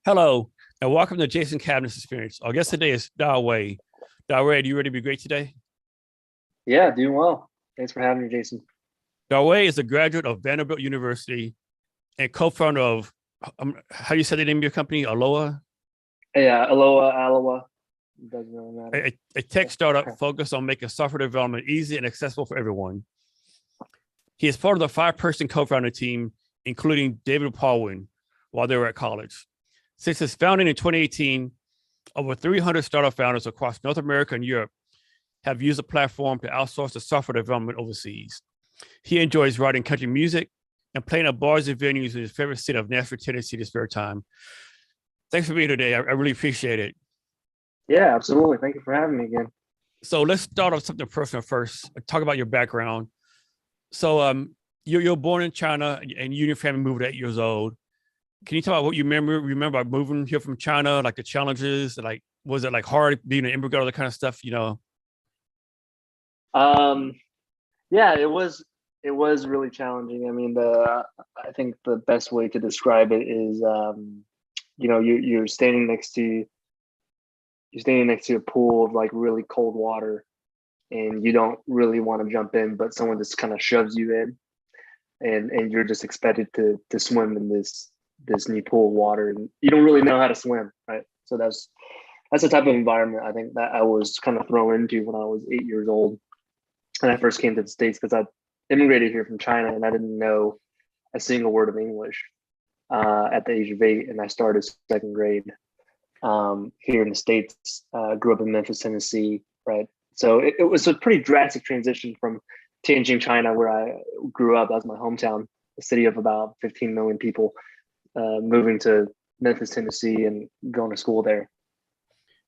Hello, and welcome to Jason Cabinet's Experience. Our guest today is Dawei. Dawei, are you ready to be great today? Yeah, doing well. Thanks for having me, Jason. Dawei is a graduate of Vanderbilt University and co-founder of, how you said the name of your company, Aloa, Yeah, Aloa. Doesn't really matter. a tech startup Okay. focused on making software development easy and accessible for everyone. He is part of the five-person co-founder team, including David Pawlan, while they were at college. Since its founding in 2018, over 300 startup founders across North America and Europe have used the platform to outsource the software development overseas. He enjoys writing country music and playing at bars and venues in his favorite city of Nashville, Tennessee, in his spare time. Thanks for being here today. I really appreciate it. Yeah, absolutely. Thank you for having me again. So let's start off something personal first. Talk about your background. So you're born in China and you and your family moved at 8 years old. Can you talk about what you remember about moving here from China, like the challenges, like was it like hard being an immigrant, all that kind of stuff? Um, yeah, it was really challenging. I mean, the I think the best way to describe it is, you're standing next to a pool of like really cold water, and you don't really want to jump in, but someone just kind of shoves you in, and you're just expected to swim in this new pool of water, and you don't really know how to swim, right? So that's the type of environment I think that I was kind of thrown into when I was 8 years old, and I first came to the States because I immigrated here from China and I didn't know a single word of English at the age of 8, and I started second grade here in the States. Grew up in Memphis, Tennessee, right? So it was a pretty drastic transition from Tianjin, China, where I grew up. That was my hometown, a city of about 15 million people, moving to Memphis, Tennessee, and going to school there,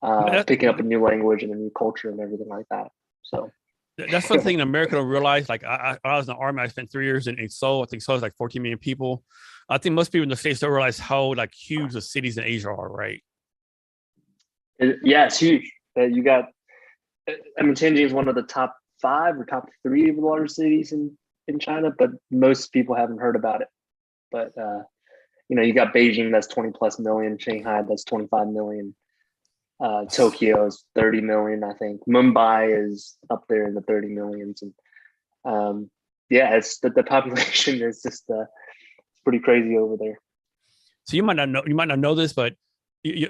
That, picking up a new language and a new culture and everything like that. So, that's one thing in America don't realize. Like I was in the army. I spent 3 years in Seoul. I think Seoul is like 14 million people. I think most people in the States don't realize how like huge the cities in Asia are, right? yeah, it's huge. You got, I mean, Tianjin is one of the top five or top three of the largest cities in China, but most people haven't heard about it. But you got Beijing, that's 20 plus million, Shanghai, that's 25 million, Tokyo is 30 million, I think. Mumbai is up there in the 30 millions. And yeah, it's the population is just pretty crazy over there. So you might not know this, but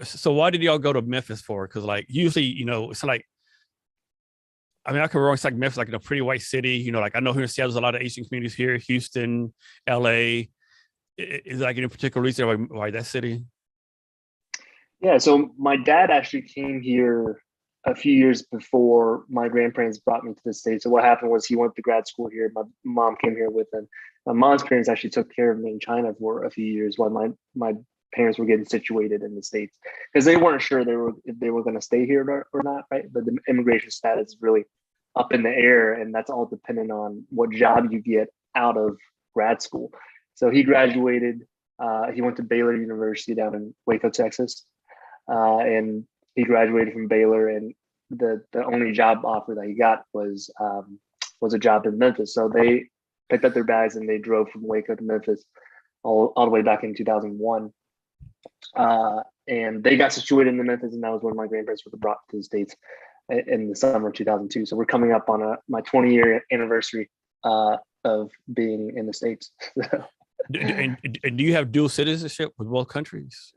so why did y'all go to Memphis for? Because like usually, it's like I mean, I could be wrong. It's like Memphis, like a pretty white city. Like I know here in Seattle, there's a lot of Asian communities here. Houston, LA. Is there like any particular reason why that city? Yeah, so my dad actually came here a few years before my grandparents brought me to the States. So what happened was he went to grad school here. My mom came here with him. My mom's parents actually took care of me in China for a few years while my parents were getting situated in the States, because they weren't sure if they were going to stay here or not, right? But the immigration status is really up in the air, and that's all dependent on what job you get out of grad school. So he graduated. He went to Baylor University down in Waco, Texas, and he graduated from Baylor, and the only job offer that he got was a job in Memphis. So they picked up their bags and they drove from Waco to Memphis all the way back in 2001. And they got situated in the Memphis, and that was when my grandparents were brought to the States in the summer of 2002. So we're coming up on my 20-year anniversary of being in the States. And do you have dual citizenship with both countries?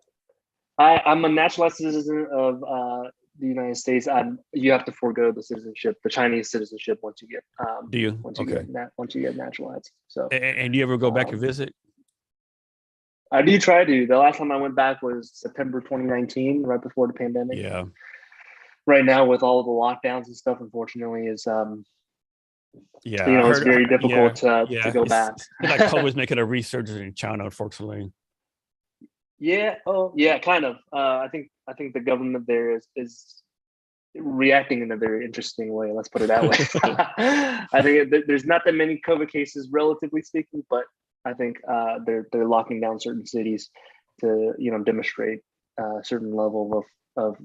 I'm a naturalized citizen of the United States. You have to forego the Chinese citizenship once you get Do you? Okay. once you get naturalized. So, And do you ever go back and um, visit? I do try to. The last time I went back was September 2019, right before the pandemic. Yeah. Right now, with all of the lockdowns and stuff, unfortunately, is Yeah. it's very Yeah. difficult to Yeah. go It's back. like COVID's making a resurgence in China, unfortunately. Yeah. Oh, yeah. Kind of. I think the government there is reacting in a very interesting way. Let's put it that way. I think there's not that many COVID cases, relatively speaking, but I think they're locking down certain cities to demonstrate a certain level of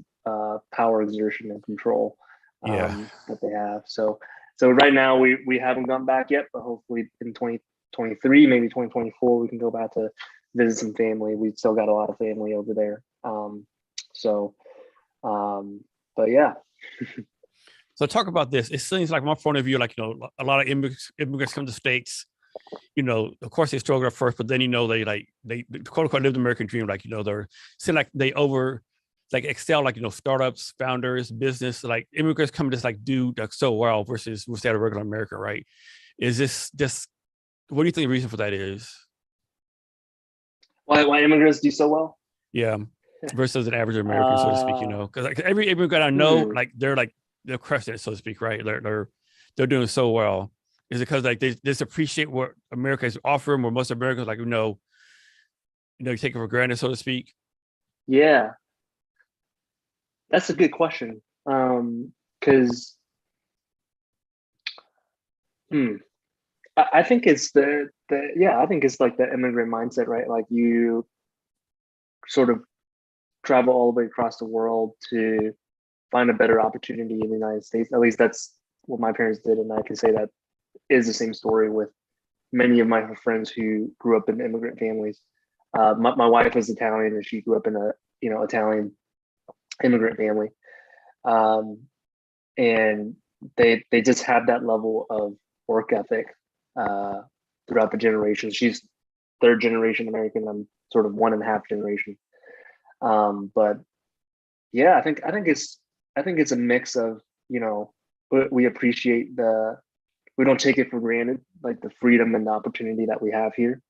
power exertion and control Yeah. that they have. So right now we haven't gone back yet, but hopefully in 2023, maybe 2024, we can go back to visit some family. We've still got a lot of family over there, So, but yeah. So talk about this. It seems like, from my point of view, like, a lot of immigrants come to States. Of course they struggle at first, but then they quote unquote live the American dream. Like, they're seem like they excel, like, startups, founders, business. Like, immigrants come to just like do like so well versus we'll say a regular American, right? Is this just, what do you think the reason for that is? Why immigrants do so well? Yeah, versus an average American, so to speak. Because like every immigrant I know, like they're crushing it, so to speak, right? They're doing so well. Is it because like they just appreciate what America is offering, where most Americans, like, take it for granted, so to speak? Yeah, that's a good question. Because I think it's I think it's like the immigrant mindset, right? Like, you sort of travel all the way across the world to find a better opportunity in the United States. At least that's what my parents did, and I can say that is the same story with many of my friends who grew up in immigrant families. My wife is Italian, and she grew up in a Italian immigrant family, and they just have that level of work ethic throughout the generations. She's third generation American. I'm sort of 1.5 generation. But yeah, I think it's a mix of, we appreciate we don't take it for granted, like the freedom and the opportunity that we have here.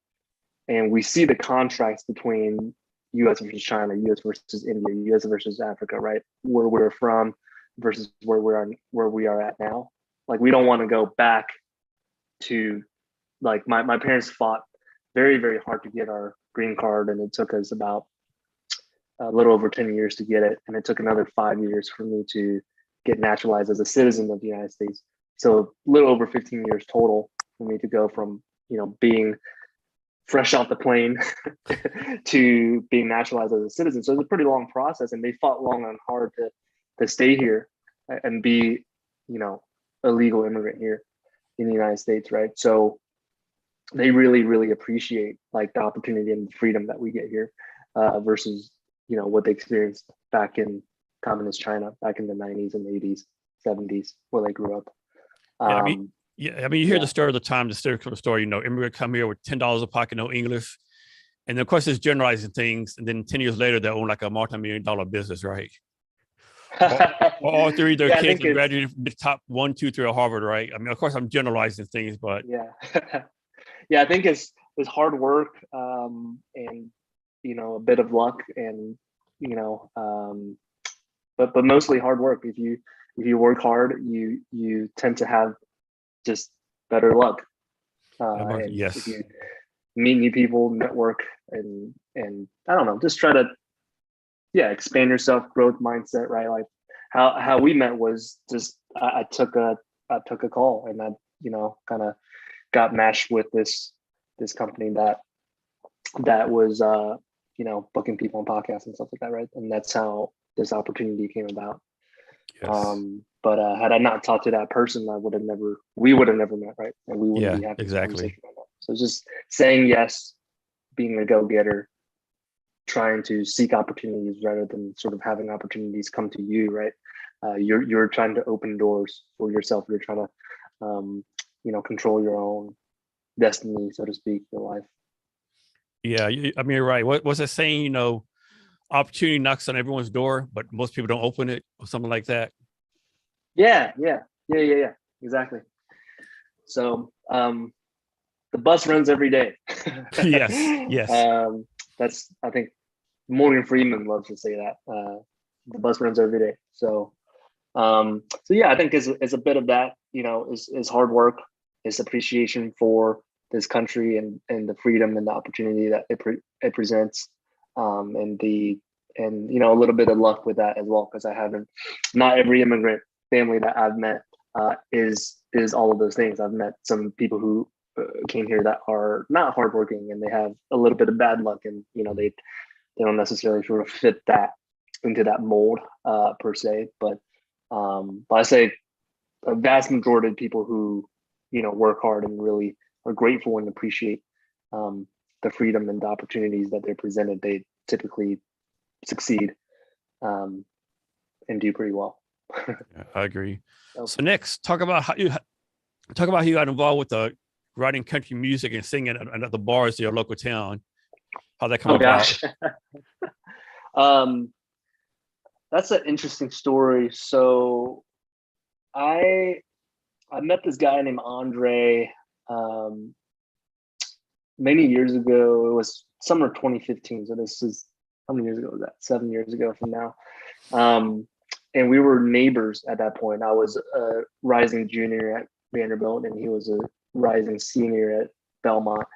And we see the contrast between US versus China, US versus India, US versus Africa, right? Where we're from versus where we are at now. Like, we don't want to go back to, like, my parents fought very, very hard to get our green card, and it took us about a little over 10 years to get it. And it took another 5 years for me to get naturalized as a citizen of the United States. So a little over 15 years total for me to go from, being fresh off the plane to being naturalized as a citizen. So it's a pretty long process, and they fought long and hard to stay here and be, a legal immigrant here in the United States, right? So they really, really appreciate, like, the opportunity and the freedom that we get here versus, what they experienced back in communist China back in the 90s and 80s, 70s, where they grew up. You hear the story of the time, the stereotypical story, immigrant come here with $10 a pocket, no English. And then, of course, it's generalizing things. And then 10 years later, they own like a multi-million-dollar business, right? all three of their kids are graduating from the top 1, 2, 3 at Harvard, right? I mean, of course, I'm generalizing things, but yeah. Yeah, I think it's hard work, and, a bit of luck, and, but mostly hard work. If you work hard, you tend to have just better luck. And yes. If you meet new people, network, and I don't know, just try to expand yourself, growth mindset, right? Like, how we met was just I took a call, and I kind of got matched with this company that was booking people on podcasts and stuff like that, right? And that's how this opportunity came about. Yes. But had I not talked to that person, we would have never met, right? And we wouldn't be having exactly. this conversation right now. So just saying yes, being a go-getter, trying to seek opportunities rather than sort of having opportunities come to you, right? You're trying to open doors for yourself. You're trying to control your own destiny, so to speak, your life. Yeah, I mean, you're right. What's that saying? Opportunity knocks on everyone's door, but most people don't open it, or something like that. Yeah, exactly. So the bus runs every day. Yes. That's, I think, Morgan Freeman loves to say that. The bus runs every day. So yeah, I think it's a bit of that. Is hard work, is appreciation for this country and the freedom and the opportunity that it presents, and a little bit of luck with that as well, because not every immigrant family that I've met is all of those things. I've met some people who came here that are not hardworking, and they have a little bit of bad luck, and they don't necessarily sort of fit that into that mold per se. But I say a vast majority of people who work hard and really are grateful and appreciate the freedom and the opportunities that they're presented, they typically succeed and do pretty well. Yeah, I agree. So, So next, talk about how you got involved with the writing country music and singing at the bars of your local town. How that come oh about? gosh. um, that's an interesting story. So I met this guy named Andre many years ago. It was summer 2015. So this is, how many years ago was that? 7 years ago from now. And we were neighbors at that point. I was a rising junior at Vanderbilt, and he was a rising senior at Belmont.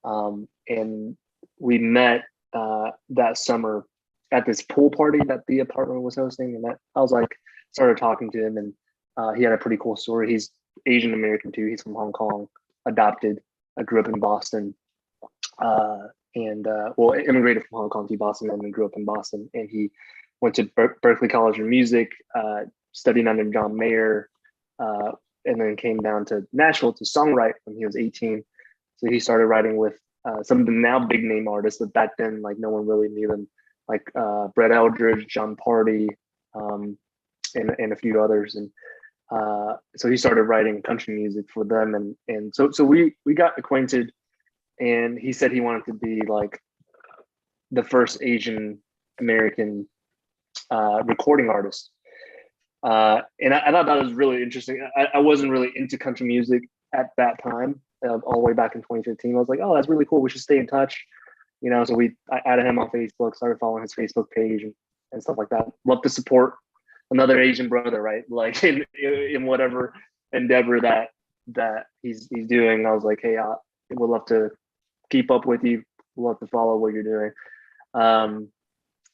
And we met that summer at this pool party that the apartment was hosting. And that I was like, started talking to him, and he had a pretty cool story. He's Asian American too. He's from Hong Kong, adopted. I grew up in Boston, immigrated from Hong Kong to Boston, and then grew up in Boston. And he went to Berklee College of Music, studied under John Mayer, and then came down to Nashville to songwrite when he was 18. So he started writing with some of the now big name artists, but back then, like, no one really knew them, like Brett Eldridge, John Party, and a few others. And so he started writing country music for them, and so we got acquainted, and he said he wanted to be like the first Asian American recording artist. And I thought that was really interesting. I wasn't really into country music at that time, all the way back in 2015. I was like, oh, that's really cool. We should stay in touch. You know, so I added him on Facebook, started following his Facebook page and stuff like that. Love to support another Asian brother, right? Like in whatever endeavor that he's doing. I was like, hey, we'd love to keep up with you. We'd love to follow what you're doing.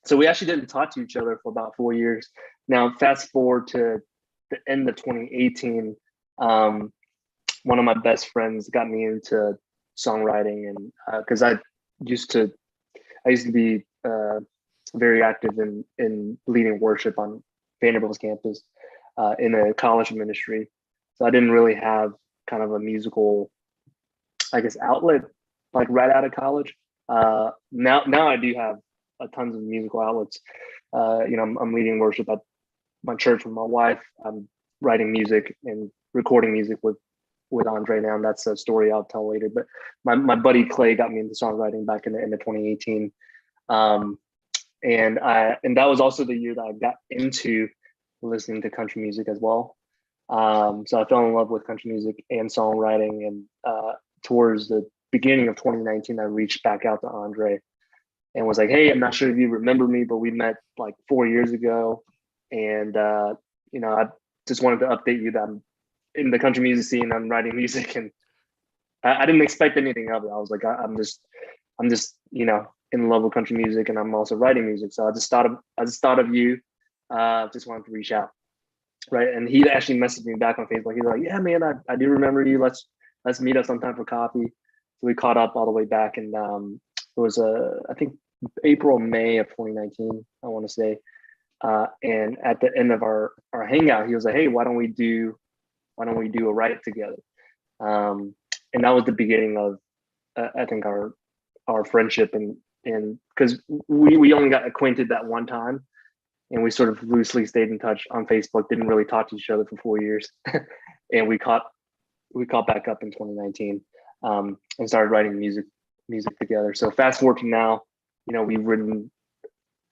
So we actually didn't talk to each other for about 4 years. Now, fast forward to the end of 2018, one of my best friends got me into songwriting, and because I used to be very active in leading worship on Vanderbilt's campus in a college ministry. So I didn't really have kind of a musical, I guess, outlet like right out of college. Now I do have tons of musical outlets. I'm leading worship at my church with my wife. I'm writing music and recording music with Andre now, and that's a story I'll tell later. But my buddy Clay got me into songwriting back in the end of 2018, and that was also the year that I got into listening to country music as well. So I fell in love with country music and songwriting, and towards the beginning of 2019, I reached back out to Andre and was like, hey, I'm not sure if you remember me, but we met like 4 years ago. And, I just wanted to update you that I'm in the country music scene. I'm writing music, and I didn't expect anything of it. I was like, I'm just, in love with country music, and I'm also writing music. So I just thought of you, just wanted to reach out. Right. And he actually messaged me back on Facebook. He's like, yeah, man, I do remember you. Let's meet up sometime for coffee. So we caught up all the way back, and it was I think April, May of 2019, I want to say. And at the end of our hangout, he was like, hey, why don't we do a write together? And that was the beginning of I think our friendship, and because we only got acquainted that one time, and we sort of loosely stayed in touch on Facebook, didn't really talk to each other for 4 years. And we caught back up in 2019, and started writing music together. So fast forward to now, we've written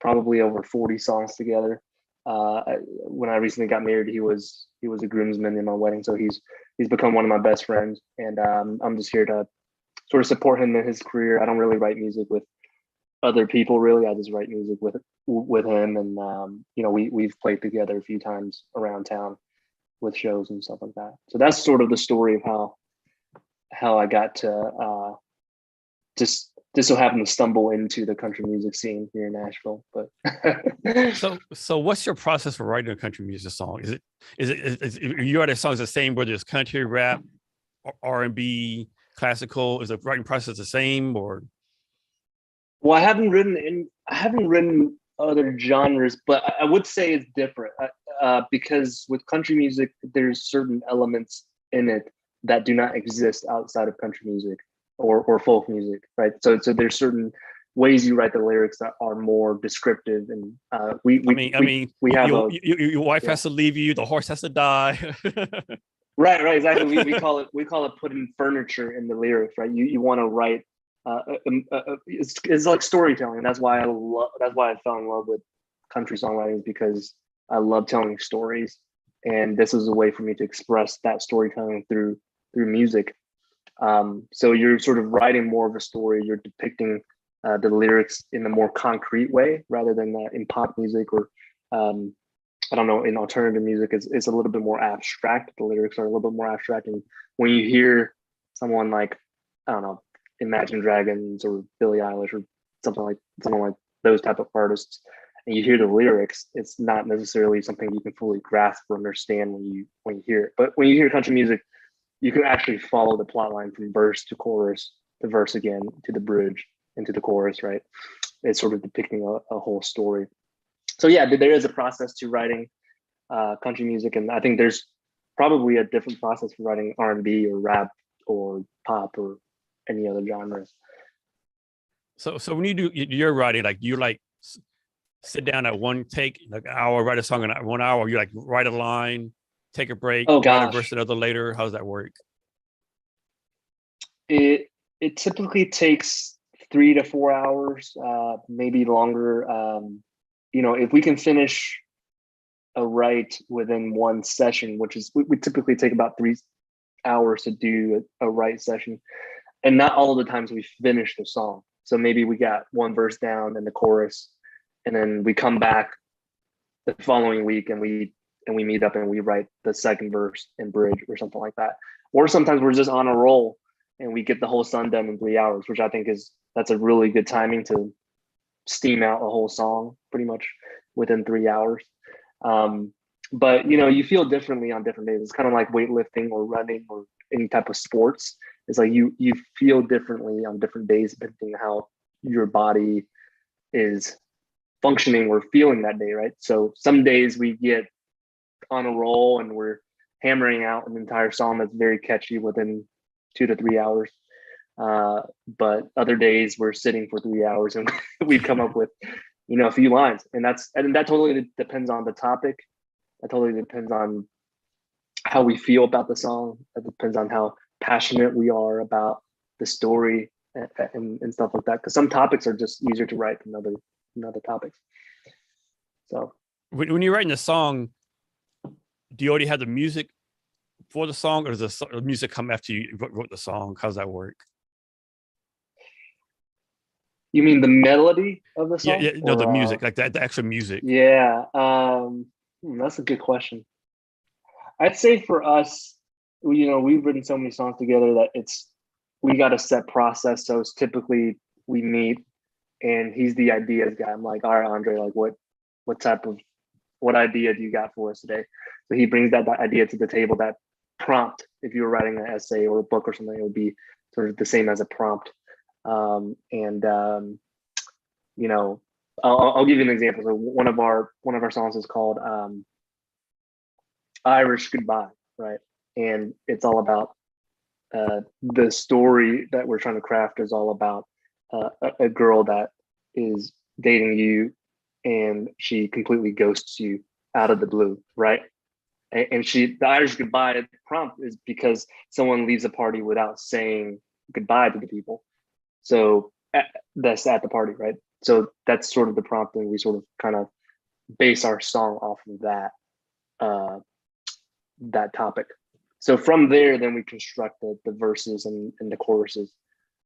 probably over 40 songs together. When I recently got married, he was a groomsman in my wedding. So he's become one of my best friends, and I'm just here to sort of support him in his career. I don't really write music with other people, really. I just write music with him, and we've played together a few times around town with shows and stuff like that. So that's sort of the story of how I got to just so happened to stumble into the country music scene here in Nashville. But so what's your process for writing a country music song? Is you write songs the same, whether it's country, rap, R&B, classical? Is the writing process the same, or? Well, I haven't written other genres, but I would say it's different because with country music, there's certain elements in it that do not exist outside of country music or folk music, right? So there's certain ways you write the lyrics that are more descriptive. And we have your wife has to leave you, the horse has to die. Right, exactly. We call it putting furniture in the lyrics, right? You want to write. It's like storytelling. That's why I fell in love with country songwriting, because I love telling stories, and this is a way for me to express that storytelling through music. So you're sort of writing more of a story. You're depicting the lyrics in a more concrete way, rather than in pop music or I don't know, in alternative music, it's a little bit more abstract. The lyrics are a little bit more abstract, and when you hear someone like, I don't know, Imagine Dragons or Billie Eilish or someone like those type of artists, and you hear the lyrics, it's not necessarily something you can fully grasp or understand when you hear it. But when you hear country music, you can actually follow the plot line from verse to chorus, to verse again, to the bridge, into the chorus, right? It's sort of depicting a whole story. So yeah, there is a process to writing country music, and I think there's probably a different process for writing R&B or rap or pop or any other genres. So when you do your writing, like you like sit down at one take, like an hour, write a song in 1 hour, you like write a line, take a break, write a verse another later. How does that work? It typically takes 3 to 4 hours, maybe longer. If we can finish a write within one session, which is we typically take about 3 hours to do a write session, and not all of the times we finish the song. So maybe we got one verse down and the chorus, and then we come back the following week and we meet up and we write the second verse and bridge or something like that. Or sometimes we're just on a roll and we get the whole song done in 3 hours, which I think that's a really good timing to steam out a whole song pretty much within 3 hours. But you feel differently on different days. It's kind of like weightlifting or running or any type of sports. It's like you feel differently on different days depending on how your body is functioning or feeling that day, right? So some days we get on a roll and we're hammering out an entire song that's very catchy within 2 to 3 hours. But other days we're sitting for 3 hours and we've come up with a few lines, and that totally depends on the topic. That totally depends on how we feel about the song. That depends on how passionate we are about the story and stuff like that, because some topics are just easier to write than other topics. So when you're writing a song, do you already have the music for the song, or does the music come after you wrote the song? How does that work? You mean the melody of the song? Yeah, no, the music, like the actual music. Yeah, that's a good question. I'd say for us, we've written so many songs together that we got a set process. So it's typically we meet and he's the ideas guy. I'm like, all right, Andre, like what idea do you got for us today? So he brings that idea to the table. That prompt, if you were writing an essay or a book or something, it would be sort of the same as a prompt. I'll give you an example. So one of our songs is called Irish Goodbye, right? And it's all about the story that we're trying to craft is all about a girl that is dating you and she completely ghosts you out of the blue, right? And the Irish Goodbye prompt is because someone leaves a party without saying goodbye to the people. So that's at the party, right? So that's sort of the prompt, and we sort of kind of base our song off of that topic. So from there, then we construct the verses and the choruses.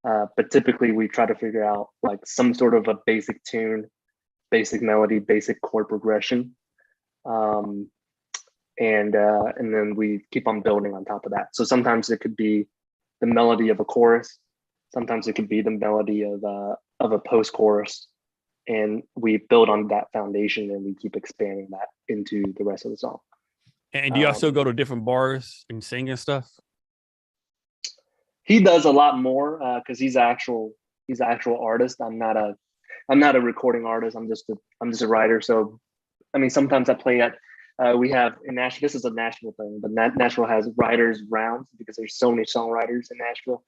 But typically we try to figure out like some sort of a basic tune, basic melody, basic chord progression. And then we keep on building on top of that. So sometimes it could be the melody of a chorus. Sometimes it could be the melody of a post-chorus, and we build on that foundation and we keep expanding that into the rest of the song. And do you also go to different bars and sing and stuff? He does a lot more because he's an actual artist. I'm not a recording artist. I'm just a writer. So, I mean, sometimes I play at. We have in Nashville. This is a Nashville thing, but Nashville has writers rounds because there's so many songwriters in Nashville.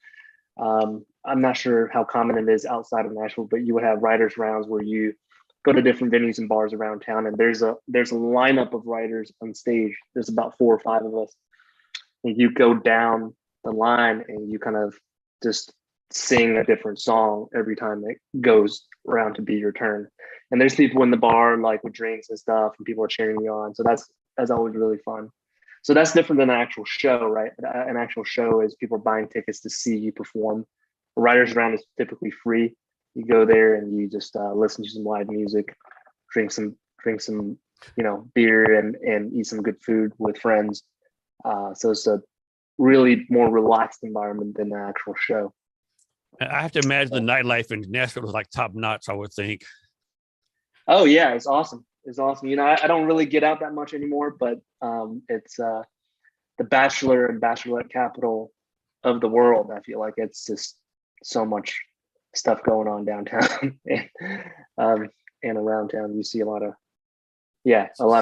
I'm not sure how common it is outside of Nashville, but you would have writers rounds where you go to different venues and bars around town, and there's a lineup of writers on stage. There's about 4 or 5 of us, and you go down the line and you kind of just sing a different song every time it goes around to be your turn. And there's people in the bar like with drinks and stuff, and people are cheering you on. So that's always really fun. So that's different than an actual show, right? An actual show is people buying tickets to see you perform. A writer's round is typically free. You go there and you just listen to some live music, drink some beer and eat some good food with friends. So it's a really more relaxed environment than an actual show. I have to imagine the nightlife in Nashville is like top notch, I would think. Oh yeah, it's awesome. It's awesome. I don't really get out that much anymore, but it's the bachelor and bachelorette capital of the world. I feel like it's just so much stuff going on downtown and around town. You see a lot of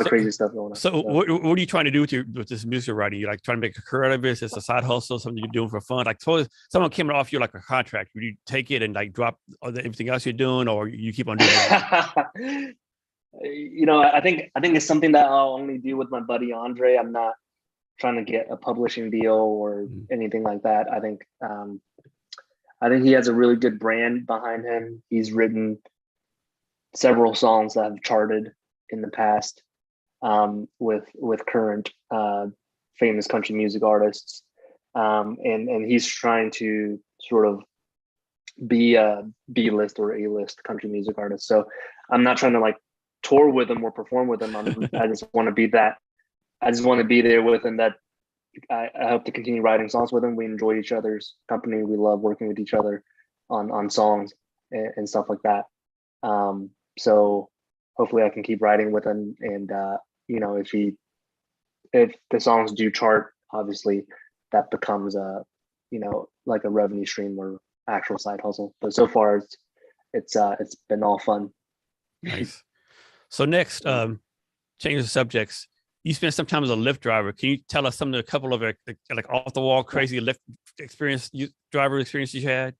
crazy stuff going on. So what are you trying to do with this music writing? You like trying to make a career out of it? Is this a side hustle, something you're doing for fun? Like suppose someone came and offered you like a contract. Would you take it and like drop everything else you're doing, or you keep on doing it? I think it's something that I'll only do with my buddy Andre. I'm not trying to get a publishing deal or anything like that. I think he has a really good brand behind him. He's written several songs that have charted in the past with current famous country music artists, and he's trying to sort of be a B-list or A-list country music artist. So I'm not trying to like tour with him or perform with him. I just want to be that. I just want to be there with him. That I hope to continue writing songs with him. We enjoy each other's company. We love working with each other on songs and stuff like that. So hopefully I can keep writing with him. And if the songs do chart, obviously that becomes like a revenue stream or actual side hustle. But so far it's been all fun. Nice. So next, change the subjects. You spent some time as a Lyft driver. Can you tell us a couple of like off the wall crazy Lyft driver experiences you had?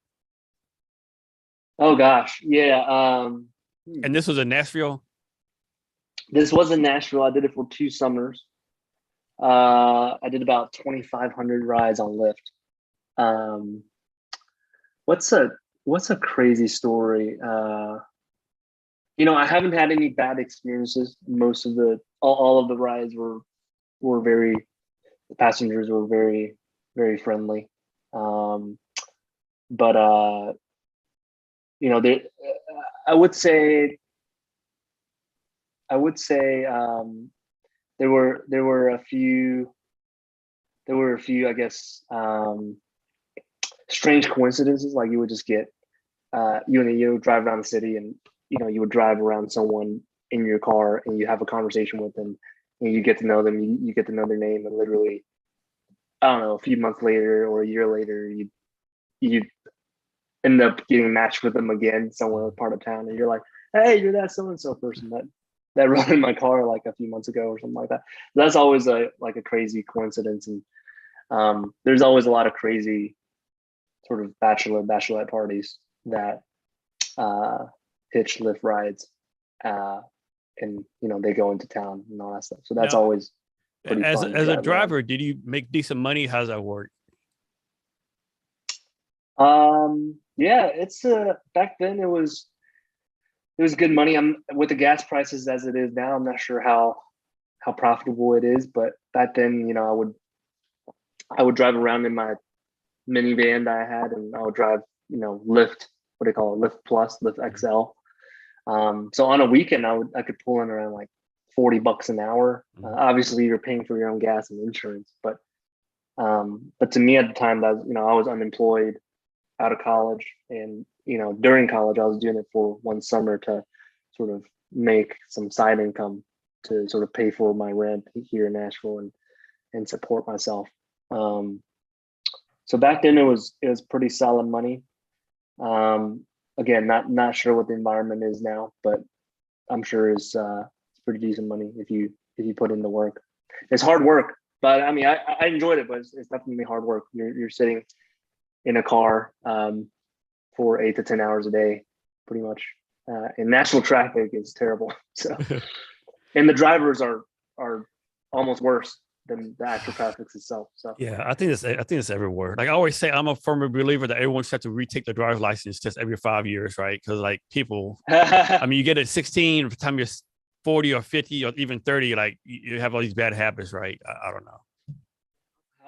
Oh gosh, yeah. And this was in Nashville? This was in Nashville. I did it for 2 summers. I did about 2,500 rides on Lyft. What's a crazy story? I haven't had any bad experiences. Most of all of the rides were the passengers were very, very friendly. But I would say there were a few, I guess, strange coincidences. Like you would just get you would drive around the city, and you would drive around someone in your car and you have a conversation with them and you get to know them. You get to know their name, and literally, I don't know, a few months later or a year later, you end up getting matched with them again somewhere part of town, and you're like, hey, you're that so-and-so person that rode in my car like a few months ago or something like that. That's always a crazy coincidence. And there's always a lot of crazy sort of bachelorette parties that hitch Lyft rides, and they go into town and all that stuff. So that's always pretty fun. As a driver, did you make decent money? How's that work? Yeah, it's back then it was good money. I'm with the gas prices as it is now. I'm not sure how profitable it is, but back then, I would drive around in my minivan that I had, and I would drive, Lyft, what do you call it? Lyft Plus, Lyft XL. So on a weekend, I could pull in around like $40 an hour. Obviously you're paying for your own gas and insurance, but to me at the time that, I was unemployed out of college, and, during college, I was doing it for one summer to sort of make some side income to sort of pay for my rent here in Nashville and support myself. So back then it was pretty solid money. Again, not sure what the environment is now, but I'm sure it's pretty decent money if you put in the work. It's hard work, but I mean, I enjoyed it, but it's definitely hard work. You're sitting in a car for 8 to 10 hours a day, pretty much. And Nashville traffic is terrible. So, and the drivers are almost worse than the actual traffic itself. So yeah, I think it's everywhere. Like I always say, I'm a firm believer that everyone should have to retake the driver's license test every 5 years, right? Because like people, I mean, you get at 16, by the time you're 40 or 50 or even 30, like you have all these bad habits, right? I don't know.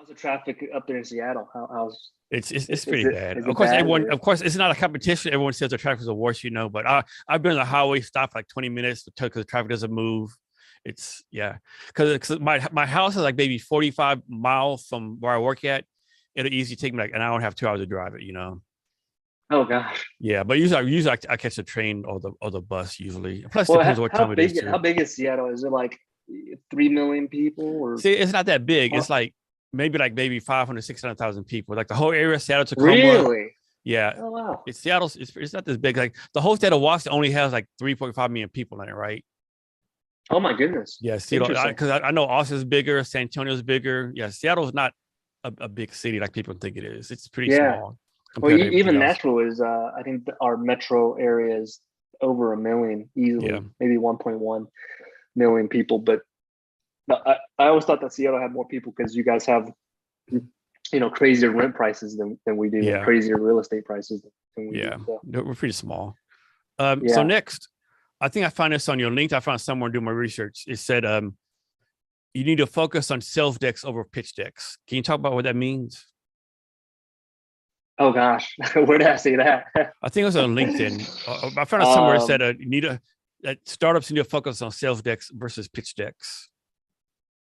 how's the traffic up there in Seattle? How's It's pretty bad. is Of it course, bad, or? of course, it's not a competition. Everyone says the traffic is the worst, but I've been on the highway stop like 20 minutes because the traffic doesn't move. It's because my house is like maybe 45 miles from where I work at. It'll easily take me like an hour and a half, 2 hours to drive it. Oh gosh. Yeah, but usually I catch the train or the bus usually. Plus, it Well, depends on what time it is too. how big is Seattle? Is it like 3 million people, or? See, it's not that big. It's like maybe 500, 600,000 people. Like the whole area, Seattle, Tacoma. Really? Yeah. Oh wow. Seattle's it's not this big. Like the whole state of Washington only has like 3.5 million people in it, right? Oh my goodness. Yeah, Seattle, because I know Austin's bigger, San Antonio's bigger. Yeah, Seattle's not a big city like people think it is. It's pretty small. Well, even Nashville is. I think our metro area is over a million easily. Yeah. Maybe 1.1 million people. But I always thought that Seattle had more people because you guys have, crazier rent prices than we do, and crazier real estate prices than we do. So. We're pretty small. So next, I think I found this on your link. I found somewhere doing my research. It said you need to focus on sales decks over pitch decks. Can you talk about what that means? Oh gosh, where did I see that? I think it was on LinkedIn. I found it somewhere. It said that startups need to focus on sales decks versus pitch decks.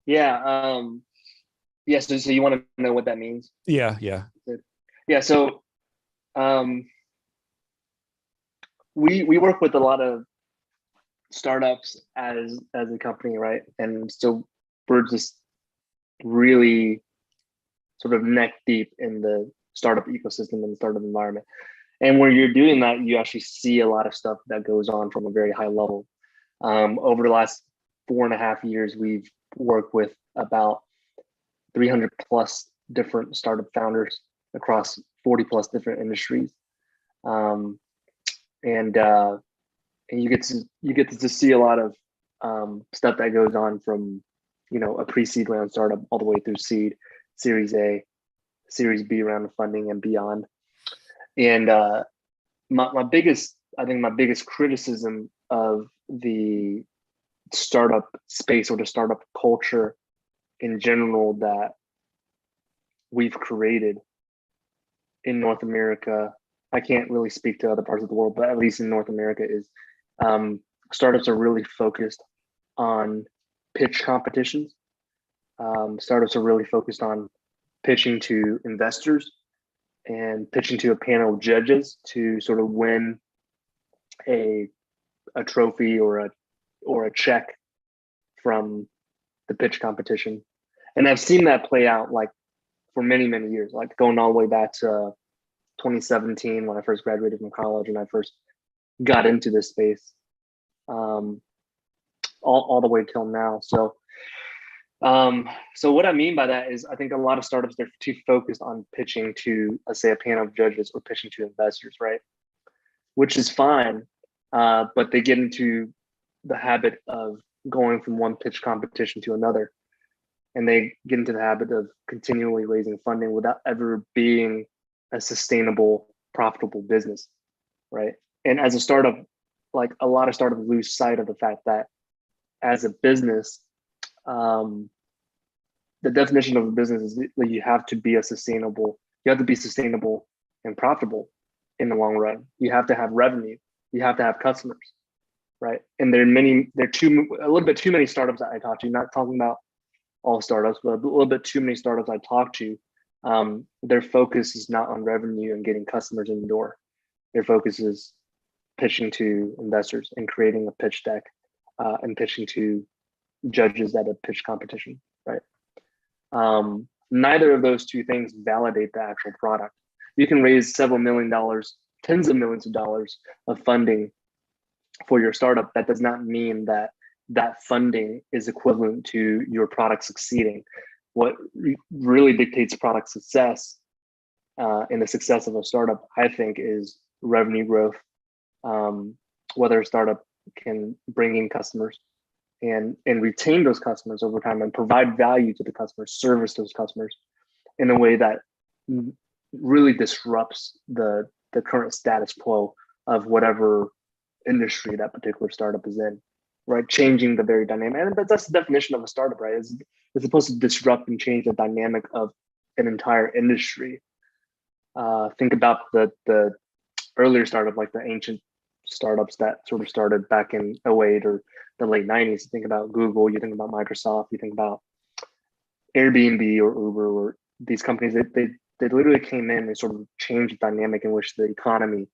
Yeah. Yes. So you want to know what that means? Yeah. Yeah. So we work with a lot of startups as a company, right? And so we're just really sort of neck deep in the startup ecosystem and the startup environment. And when you're doing that, you actually see a lot of stuff that goes on from a very high level. Over the last 4.5 years, we've worked with about 300 plus different startup founders across 40 plus different industries. And you get to see a lot of stuff that goes on from, a pre-seed round startup all the way through seed, Series A, Series B round of funding and beyond. And my biggest criticism of the startup space or the startup culture in general that we've created in North America, I can't really speak to other parts of the world, but at least in North America, is startups are really focused on pitch competitions. Startups are really focused on pitching to investors and pitching to a panel of judges to sort of win a trophy or a check from the pitch competition. And I've seen that play out like for many, many years, like going all the way back to 2017 when I first graduated from college and I first got into this space, all the way till now. So what I mean by that is I think a lot of startups, they're too focused on pitching to, let's say, a panel of judges or pitching to investors, right? Which is fine, but they get into the habit of going from one pitch competition to another. And they get into the habit of continually raising funding without ever being a sustainable, profitable business, right? And as a startup, like a lot of startups lose sight of the fact that as a business, the definition of a business is that you have to be sustainable and profitable in the long run. You have to have revenue. You have to have customers, right? And a little bit too many startups that I talk to, not talking about all startups, but a little bit too many startups I talk to, their focus is not on revenue and getting customers in the door. Their focus is pitching to investors and creating a pitch deck and pitching to judges at a pitch competition, right? Neither of those two things validate the actual product. You can raise several $1 million, tens of millions of dollars of funding for your startup. That does not mean that funding is equivalent to your product succeeding. What really dictates product success in the success of a startup, I think, is revenue growth. Whether a startup can bring in customers and retain those customers over time and provide value to the customers, service those customers in a way that really disrupts the current status quo of whatever industry that particular startup is in, right? Changing the very dynamic. And that's the definition of a startup, right? It's supposed to disrupt and change the dynamic of an entire industry. Think about the earlier startup, like the ancient startups that sort of started back in 08 or the late 90s. You think about Google, you think about Microsoft, you think about Airbnb or Uber, or these companies. They literally came in and sort of changed the dynamic in which the economy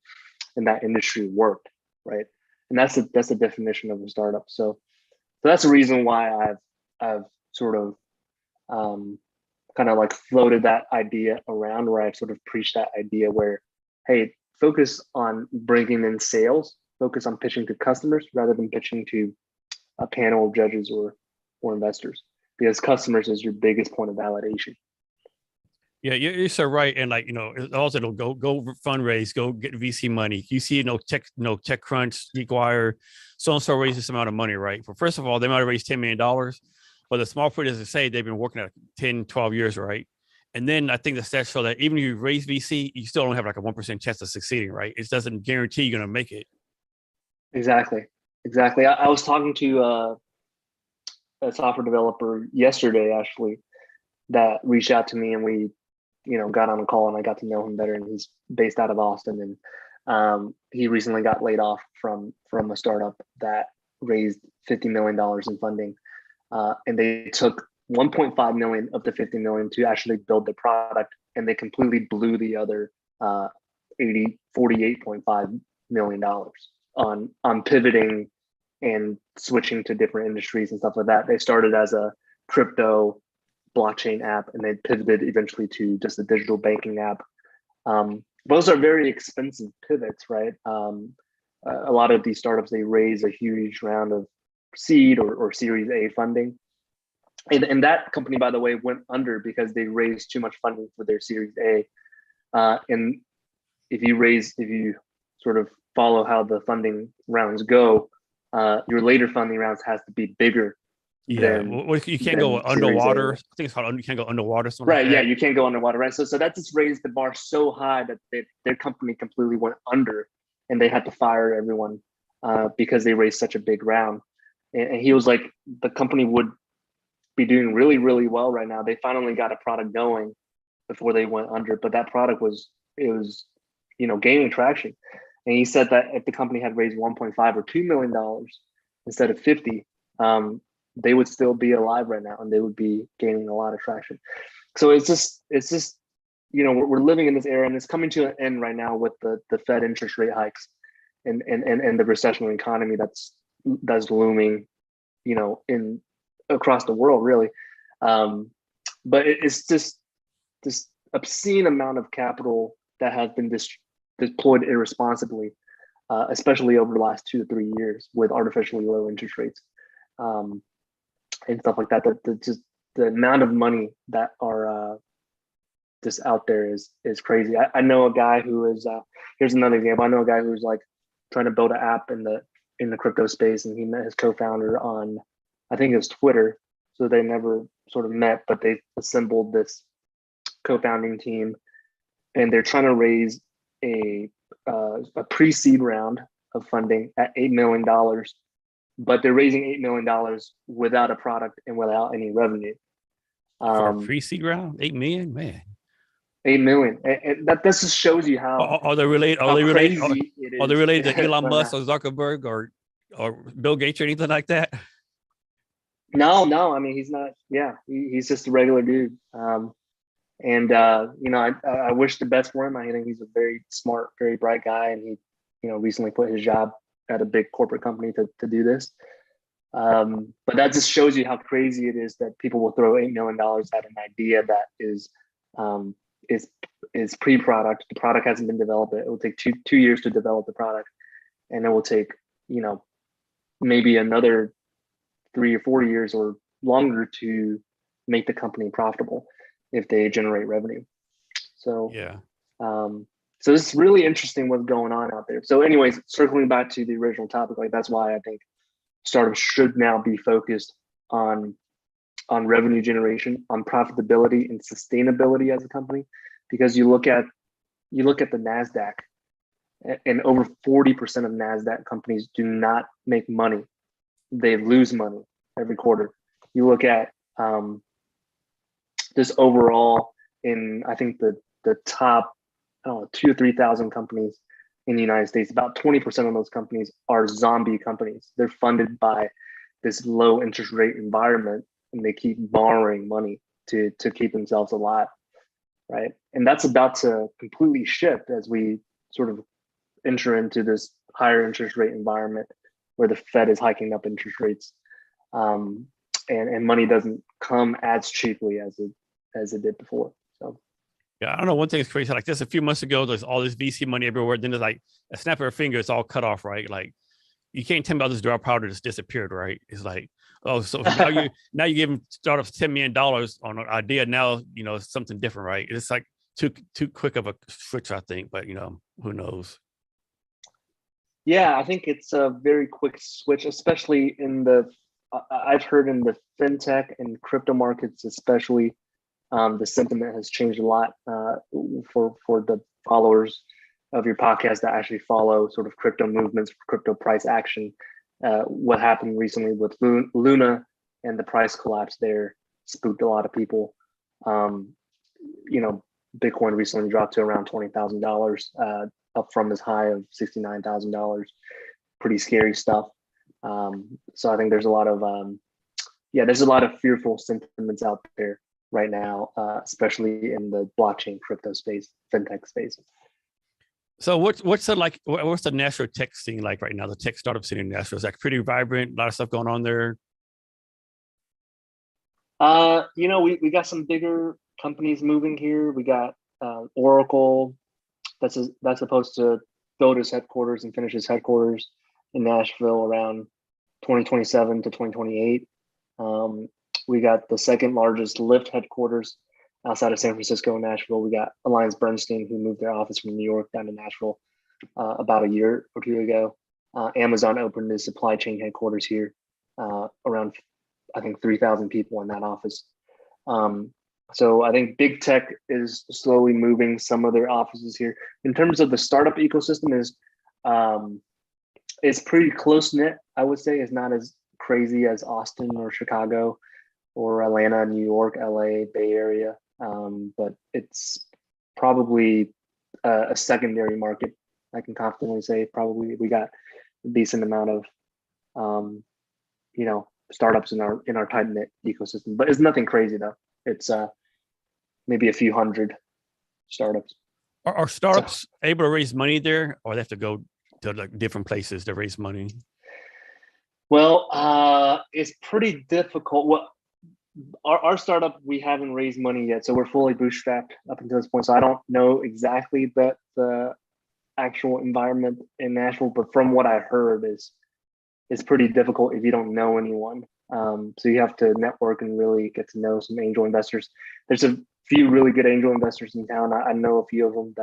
and that industry worked, right? And that's the definition of a startup. So that's the reason why I've sort of kind of like floated that idea around, where I've sort of preached that idea where, hey, focus on bringing in sales, focus on pitching to customers rather than pitching to a panel of judges or investors, because customers is your biggest point of validation. Yeah, you're so right. And like, also go fundraise, go get VC money. You see, TechCrunch, GeekWire, so-and-so raises this amount of money, right? But first of all, they might have raised $10 million, but the small print is to say they've been working at 10, 12 years, right? And then I think the stats show that even if you raise VC, you still don't have like a 1% chance of succeeding, right? It doesn't guarantee you're going to make it. Exactly. I was talking to a software developer yesterday, actually, that reached out to me, and we got on a call, and I got to know him better. And he's based out of Austin, and he recently got laid off from a startup that raised $50 million in funding, and they took 1.5 million of the 50 million to actually build the product, and they completely blew the other $48.5 million on pivoting and switching to different industries and stuff like that. They started as a crypto blockchain app, and they pivoted eventually to just a digital banking app. Those are very expensive pivots, right? A lot of these startups, they raise a huge round of seed or Series A funding. And that company, by the way, went under because they raised too much funding for their Series A. And if you sort of follow how the funding rounds go, your later funding rounds has to be bigger. Yeah, you can't go underwater. I think it's called you can't go underwater. Right. Like yeah, you can't go underwater. Right. So that just raised the bar so high that their company completely went under, and they had to fire everyone because they raised such a big round. And he was like, the company would be doing really, really well right now. They finally got a product going before they went under, but that product was gaining traction. And he said that if the company had raised 1.5 or $2 million instead of 50, they would still be alive right now, and they would be gaining a lot of traction. So it's just we're living in this era, and it's coming to an end right now with the Fed interest rate hikes and the recessionary economy that's looming, in across the world, really. But it's just this obscene amount of capital that has been deployed irresponsibly, especially over the last 2 to 3 years with artificially low interest rates. And stuff like that. Just the amount of money that are just out there is crazy. I know a guy who is here's another example. I know a guy who's like trying to build an app in the crypto space, and he met his co-founder on, I think it was Twitter. So they never sort of met, but they assembled this co-founding team, and they're trying to raise a pre-seed round of funding at $8 million. But they're raising $8 million without a product and without any revenue. for a pre-seed round, 8 million, man. 8 million. And that just shows you how. Are they related? Are they related to Elon Musk or Zuckerberg or Bill Gates or anything like that? No. I mean, he's not. Yeah, he's just a regular dude. I wish the best for him. I think he's a very smart, very bright guy, and he, recently quit his job at a big corporate company to do this. But that just shows you how crazy it is that people will throw $8 million at an idea that is pre-product. The product hasn't been developed. It will take two years to develop the product, and it will take maybe another 3 or 4 years or longer to make the company profitable if they generate revenue. So yeah, So it's really interesting what's going on out there. So anyways, circling back to the original topic, like that's why I think startups should now be focused on revenue generation, on profitability and sustainability as a company, because you look at the NASDAQ, and over 40% of NASDAQ companies do not make money. They lose money every quarter. You look at this overall in, I think the top, I don't know, 2,000 or 3,000 companies in the United States, about 20% of those companies are zombie companies. They're funded by this low interest rate environment, and they keep borrowing money to keep themselves alive, right? And that's about to completely shift as we sort of enter into this higher interest rate environment where the Fed is hiking up interest rates, and money doesn't come as cheaply as it did before. So yeah, I don't know. One thing is crazy. Like just a few months ago, there's all this VC money everywhere. Then there's like a snap of a finger, it's all cut off, right? Like you can't tell me about this dry powder just disappeared, right? It's like, oh, so now you give them startups $10 million on an idea. Now it's something different, right? It's like too quick of a switch, I think. But who knows? Yeah, I think it's a very quick switch, especially I've heard in the fintech and crypto markets, especially. The sentiment has changed a lot for the followers of your podcast that actually follow sort of crypto movements, crypto price action. What happened recently with Luna and the price collapse there spooked a lot of people. Bitcoin recently dropped to around $20,000, up from as high of $69,000. Pretty scary stuff. So I think there's a lot of fearful sentiments out there right now, especially in the blockchain crypto space, fintech space. So what's the Nashville tech scene like right now? The tech startup scene in Nashville is like pretty vibrant, a lot of stuff going on there. We got some bigger companies moving here. We got Oracle that's supposed to build its headquarters and finish its headquarters in Nashville around 2027 to 2028. We got the second largest Lyft headquarters outside of San Francisco and Nashville. We got AllianceBernstein, who moved their office from New York down to Nashville about a year or two ago. Amazon opened the supply chain headquarters here, around, I think, 3,000 people in that office. So I think big tech is slowly moving some of their offices here. In terms of the startup ecosystem, it's pretty close knit. I would say it's not as crazy as Austin or Chicago or Atlanta, New York, LA, Bay Area, but it's probably a secondary market. I can confidently say probably we got a decent amount of startups in our tight knit ecosystem, but it's nothing crazy though. It's maybe a few hundred startups. Are startups able to raise money there, or they have to go to like different places to raise money? Well, it's pretty difficult. Well, our startup, we haven't raised money yet, so we're fully bootstrapped up until this point. So I don't know exactly the actual environment in Nashville, but from what I heard, it's pretty difficult if you don't know anyone. So you have to network and really get to know some angel investors. There's a few really good angel investors in town. I know a few of them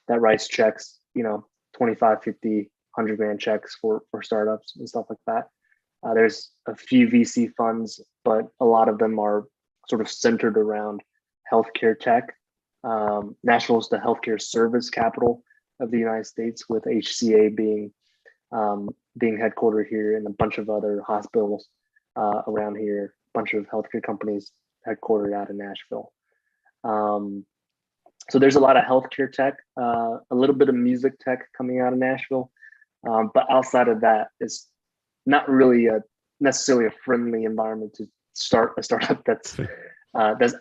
that writes checks, 25, 50, 100 grand checks for startups and stuff like that. There's a few VC funds, but a lot of them are sort of centered around healthcare tech. Nashville is the healthcare service capital of the United States, with HCA being headquartered here, and a bunch of other hospitals around here, a bunch of healthcare companies headquartered out in Nashville. So there's a lot of healthcare tech, a little bit of music tech coming out of Nashville. But outside of that, it's not really necessarily a friendly environment to start a startup that's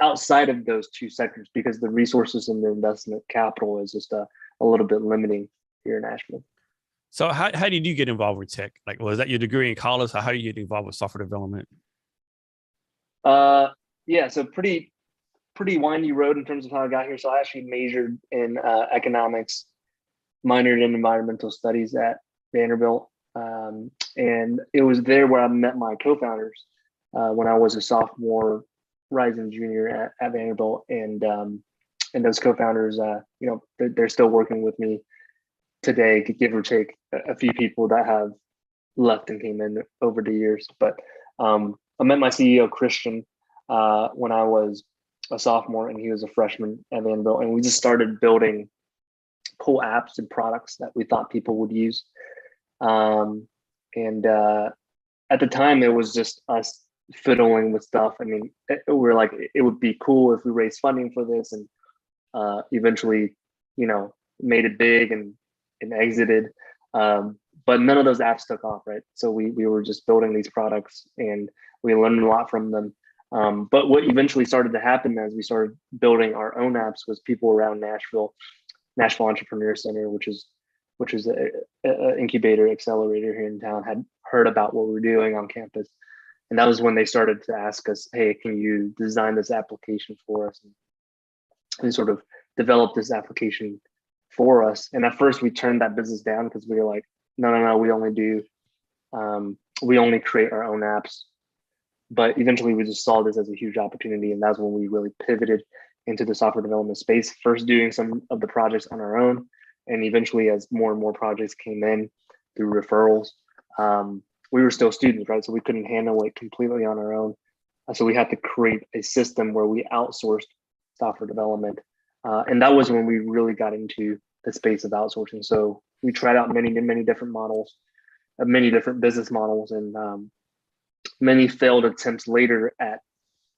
outside of those two sectors, because the resources and the investment capital is just a little bit limiting here in Nashville. So how did you get involved with tech? Like, was that your degree in college? How did you get involved with software development? Yeah, so pretty windy road in terms of how I got here. So I actually majored in economics, minored in environmental studies at Vanderbilt. And it was there where I met my co-founders when I was a sophomore, rising junior at Vanderbilt. And and those co-founders, they're still working with me today, give or take a few people that have left and came in over the years. But I met my CEO, Christian, when I was a sophomore and he was a freshman at Vanderbilt. And we just started building cool apps and products that we thought people would use. And at the time, it was just us fiddling with stuff. I mean, we're like, it would be cool if we raised funding for this, and eventually, made it big and exited. But none of those apps took off, right? So we were just building these products and we learned a lot from them. But what eventually started to happen as we started building our own apps was people around Nashville Entrepreneur Center, which is an incubator accelerator here in town, had heard about what we're doing on campus. And that was when they started to ask us, hey, can you design this application for us? And we sort of developed this application for us. And at first we turned that business down because we were like, no, we only create our own apps. But eventually we just saw this as a huge opportunity. And that's when we really pivoted into the software development space, first doing some of the projects on our own. And eventually as more and more projects came in through referrals, we were still students, right? So we couldn't handle it completely on our own. So we had to create a system where we outsourced software development. And that was when we really got into the space of outsourcing. So we tried out many different models, many different business models, and many failed attempts later at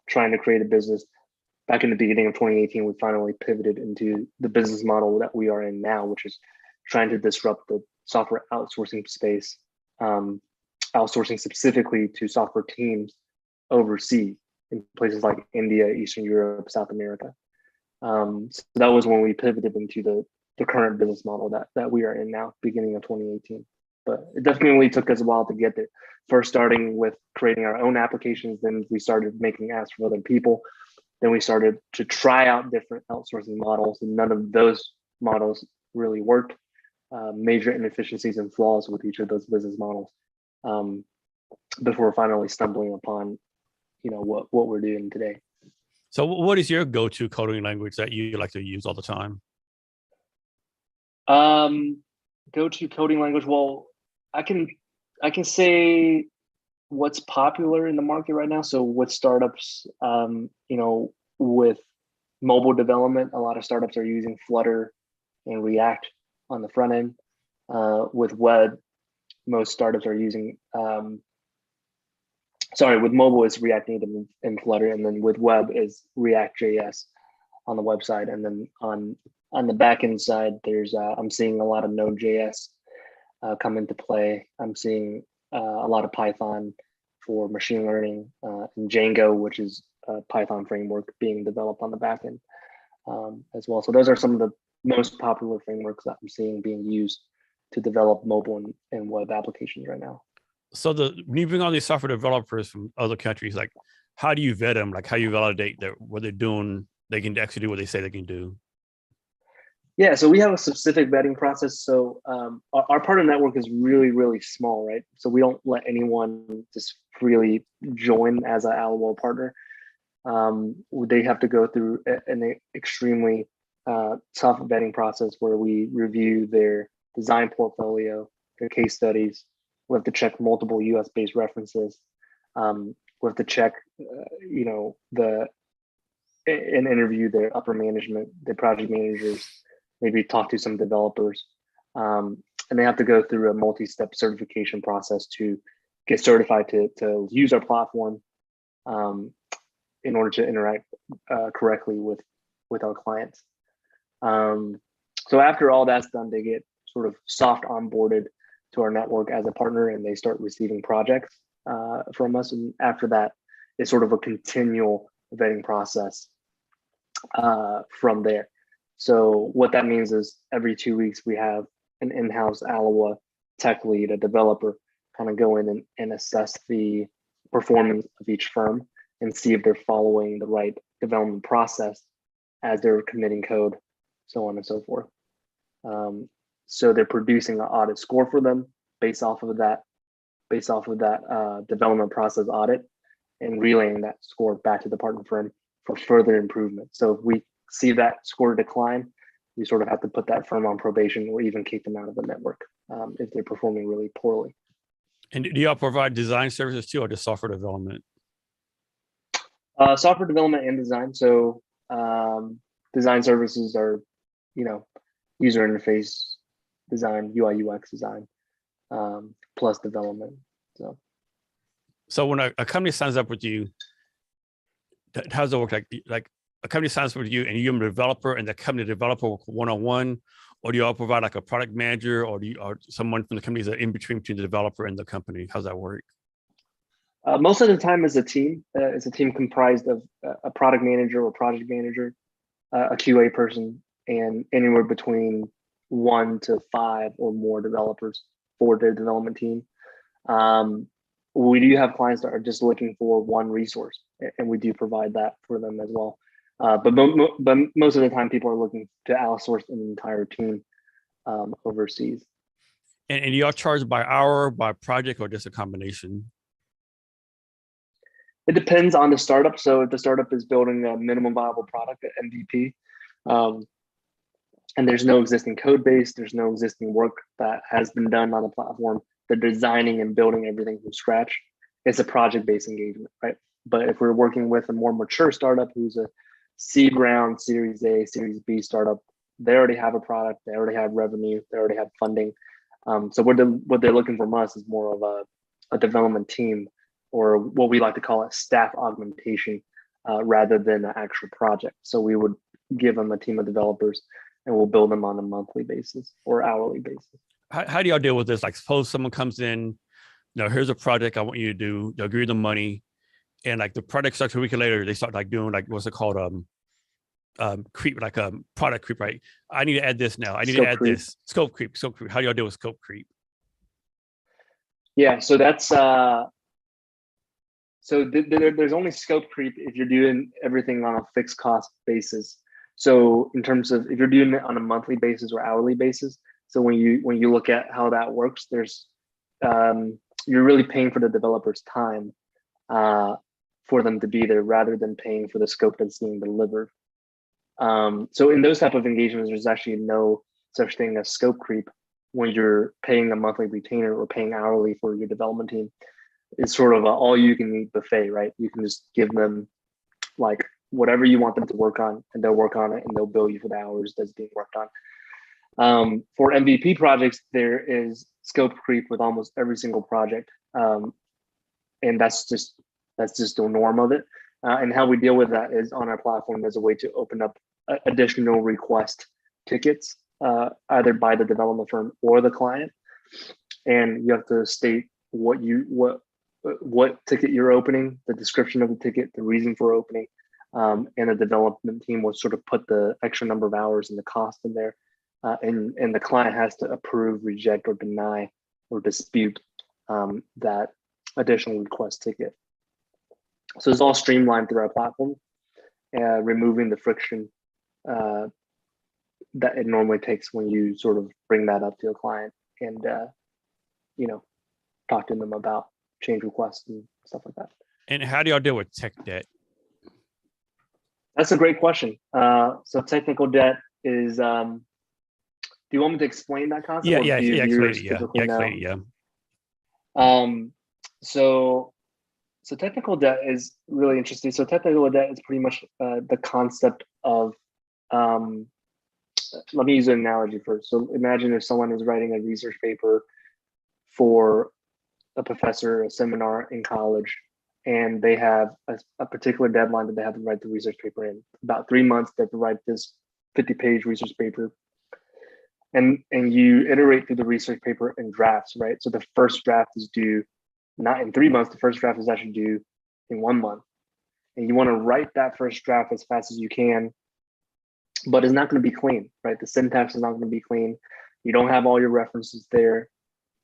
trying to create a business. Back in the beginning of 2018, we finally pivoted into the business model that we are in now, which is trying to disrupt the software outsourcing space, outsourcing specifically to software teams overseas in places like India, Eastern Europe, South America. So that was when we pivoted into the current business model that we are in now, beginning of 2018. But it definitely took us a while to get there. First, starting with creating our own applications, then we started making apps for other people. Then we started to try out different outsourcing models, and none of those models really worked. Major inefficiencies and flaws with each of those business models, before finally stumbling upon, what we're doing today. So what is your go-to coding language that you like to use all the time? Go-to coding language. Well, I can say what's popular in the market right now. So with startups, with mobile development, a lot of startups are using Flutter and React on the front end. With web, most startups are using, with mobile it's React Native and Flutter, and then with web is React.js on the website. And then on the backend side, there's I'm seeing a lot of Node.js come into play. I'm seeing a lot of Python for machine learning, and Django, which is a Python framework being developed on the backend as well. So those are some of the most popular frameworks that I'm seeing being used to develop mobile and web applications right now. So when you bring all these software developers from other countries, like how do you vet them? Like how you validate that what they're doing, they can actually do what they say they can do? Yeah, so we have a specific vetting process. So our partner network is really, really small, right? So we don't let anyone just freely join as an Aloa partner. They have to go through an extremely tough vetting process where we review their design portfolio, their case studies. We have to check multiple US-based references. We have to check, and interview their upper management, their project managers, maybe talk to some developers. And they have to go through a multi-step certification process to get certified to use our platform in order to interact correctly with our clients. So after all that's done, they get sort of soft onboarded to our network as a partner, and they start receiving projects from us. And after that, it's sort of a continual vetting process from there. So what that means is every 2 weeks, we have an in-house Aloa tech lead, a developer, kind of go in and assess the performance of each firm and see if they're following the right development process as they're committing code, so on and so forth. So they're producing an audit score for them based off of that development process audit, and relaying that score back to the partner firm for further improvement. So if we see that score decline, you sort of have to put that firm on probation or even kick them out of the network if they're performing really poorly. And do y'all provide design services too, or just software development? Software development and design. So design services are, user interface design, UI UX design, plus development. So when a company signs up with you, how does it work? Like a company signs up with you and you're a developer and the company developer work one-on-one, or do you all provide like a product manager, or or someone from the company is in between the developer and the company? How's that work? Most of the time it's a team. It's a team comprised of a product manager or project manager, a QA person, and anywhere between 1 to 5 or more developers for their development team. We do have clients that are just looking for one resource, and we do provide that for them as well. But most of the time, people are looking to outsource an entire team overseas. And y'all charge by hour, by project, or just a combination? It depends on the startup. So if the startup is building a minimum viable product, MVP, and there's no existing code base, there's no existing work that has been done on the platform, they're designing and building everything from scratch, it's a project-based engagement, right? But if we're working with a more mature startup who's a seed round, Series A, Series B startup, they already have a product, they already have revenue, they already have funding. So what they're looking from us is more of a development team, or what we like to call a staff augmentation, rather than an actual project. So we would give them a team of developers and we'll build them on a monthly basis or hourly basis. How do y'all deal with this? Like, suppose someone comes in, here's a project I want you to do, they'll give you the money, and like the project starts a week later, they start like doing like, what's it called? Creep, like product creep, right? I need to add this now. I need to add this. Scope creep. How do y'all deal with scope creep? Yeah, so that's there's only scope creep if you're doing everything on a fixed cost basis. So in terms of if you're doing it on a monthly basis or hourly basis, so when you look at how that works, there's you're really paying for the developer's time for them to be there rather than paying for the scope that's being delivered. So in those type of engagements, there's actually no such thing as scope creep when you're paying a monthly retainer or paying hourly for your development team. It's sort of a all you can eat buffet, right? You can just give them like whatever you want them to work on, and they'll work on it and they'll bill you for the hours that's being worked on. For MVP projects, there is scope creep with almost every single project. And that's just the norm of it. And how we deal with that is on our platform, there's a way to open up additional request tickets, either by the development firm or the client. And you have to state what ticket you're opening, the description of the ticket, the reason for opening, and the development team will sort of put the extra number of hours and the cost in there. And the client has to approve, reject, or deny or dispute that additional request ticket. So it's all streamlined through our platform, removing the friction that it normally takes when you sort of bring that up to a client and talk to them about change requests and stuff like that. And how do y'all deal with tech debt? That's a great question. So technical debt is, do you want me to explain that concept? Explain it. So technical debt is really interesting. So technical debt is pretty much the concept of, let me use an analogy first. So imagine if someone is writing a research paper for a professor, a seminar in college, and they have a particular deadline that they have to write the research paper in. About 3 months, they have to write this 50-page research paper. And you iterate through the research paper in drafts, right? So the first draft is due not in 3 months, the first draft is actually due in 1 month. And you want to write that first draft as fast as you can, but it's not going to be clean, right? The syntax is not going to be clean. You don't have all your references there.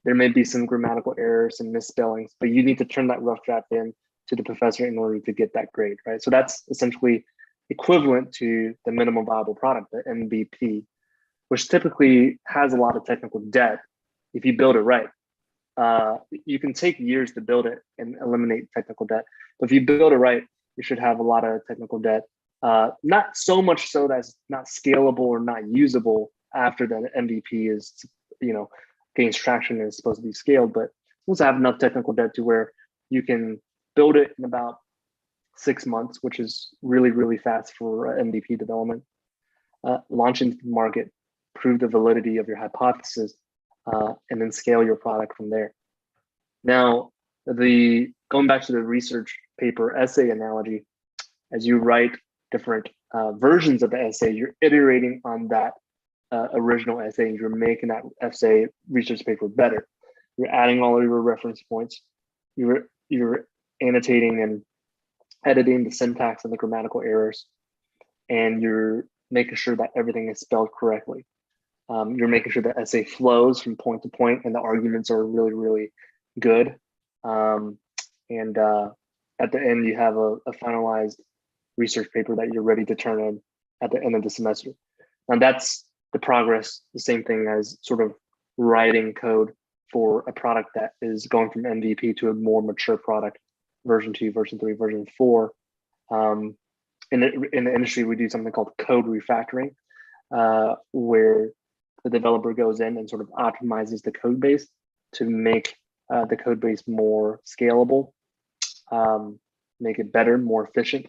There may be some grammatical errors and misspellings, but you need to turn that rough draft in to the professor in order to get that grade, right? So that's essentially equivalent to the minimum viable product, the MVP, which typically has a lot of technical debt if you build it right. You can take years to build it and eliminate technical debt, but if you build it right, you should have a lot of technical debt Not so much so that it's not scalable or not usable after the MVP is, gains traction and is supposed to be scaled, but supposed to have enough technical debt to where you can build it in about 6 months, which is really, really fast for MVP development. Launch into the market, prove the validity of your hypothesis, and then scale your product from there. Now, going back to the research paper essay analogy, as you write different versions of the essay, you're iterating on that original essay. You're making that essay research paper better. You're adding all of your reference points. You're annotating and editing the syntax and the grammatical errors, and you're making sure that everything is spelled correctly. You're making sure the essay flows from point to point and the arguments are really, really good. And at the end, you have a finalized research paper that you're ready to turn in at the end of the semester. And that's the progress, the same thing as sort of writing code for a product that is going from MVP to a more mature product, version 2, version 3, version 4. In the industry, we do something called code refactoring, where the developer goes in and sort of optimizes the code base to make the code base more scalable, make it better, more efficient.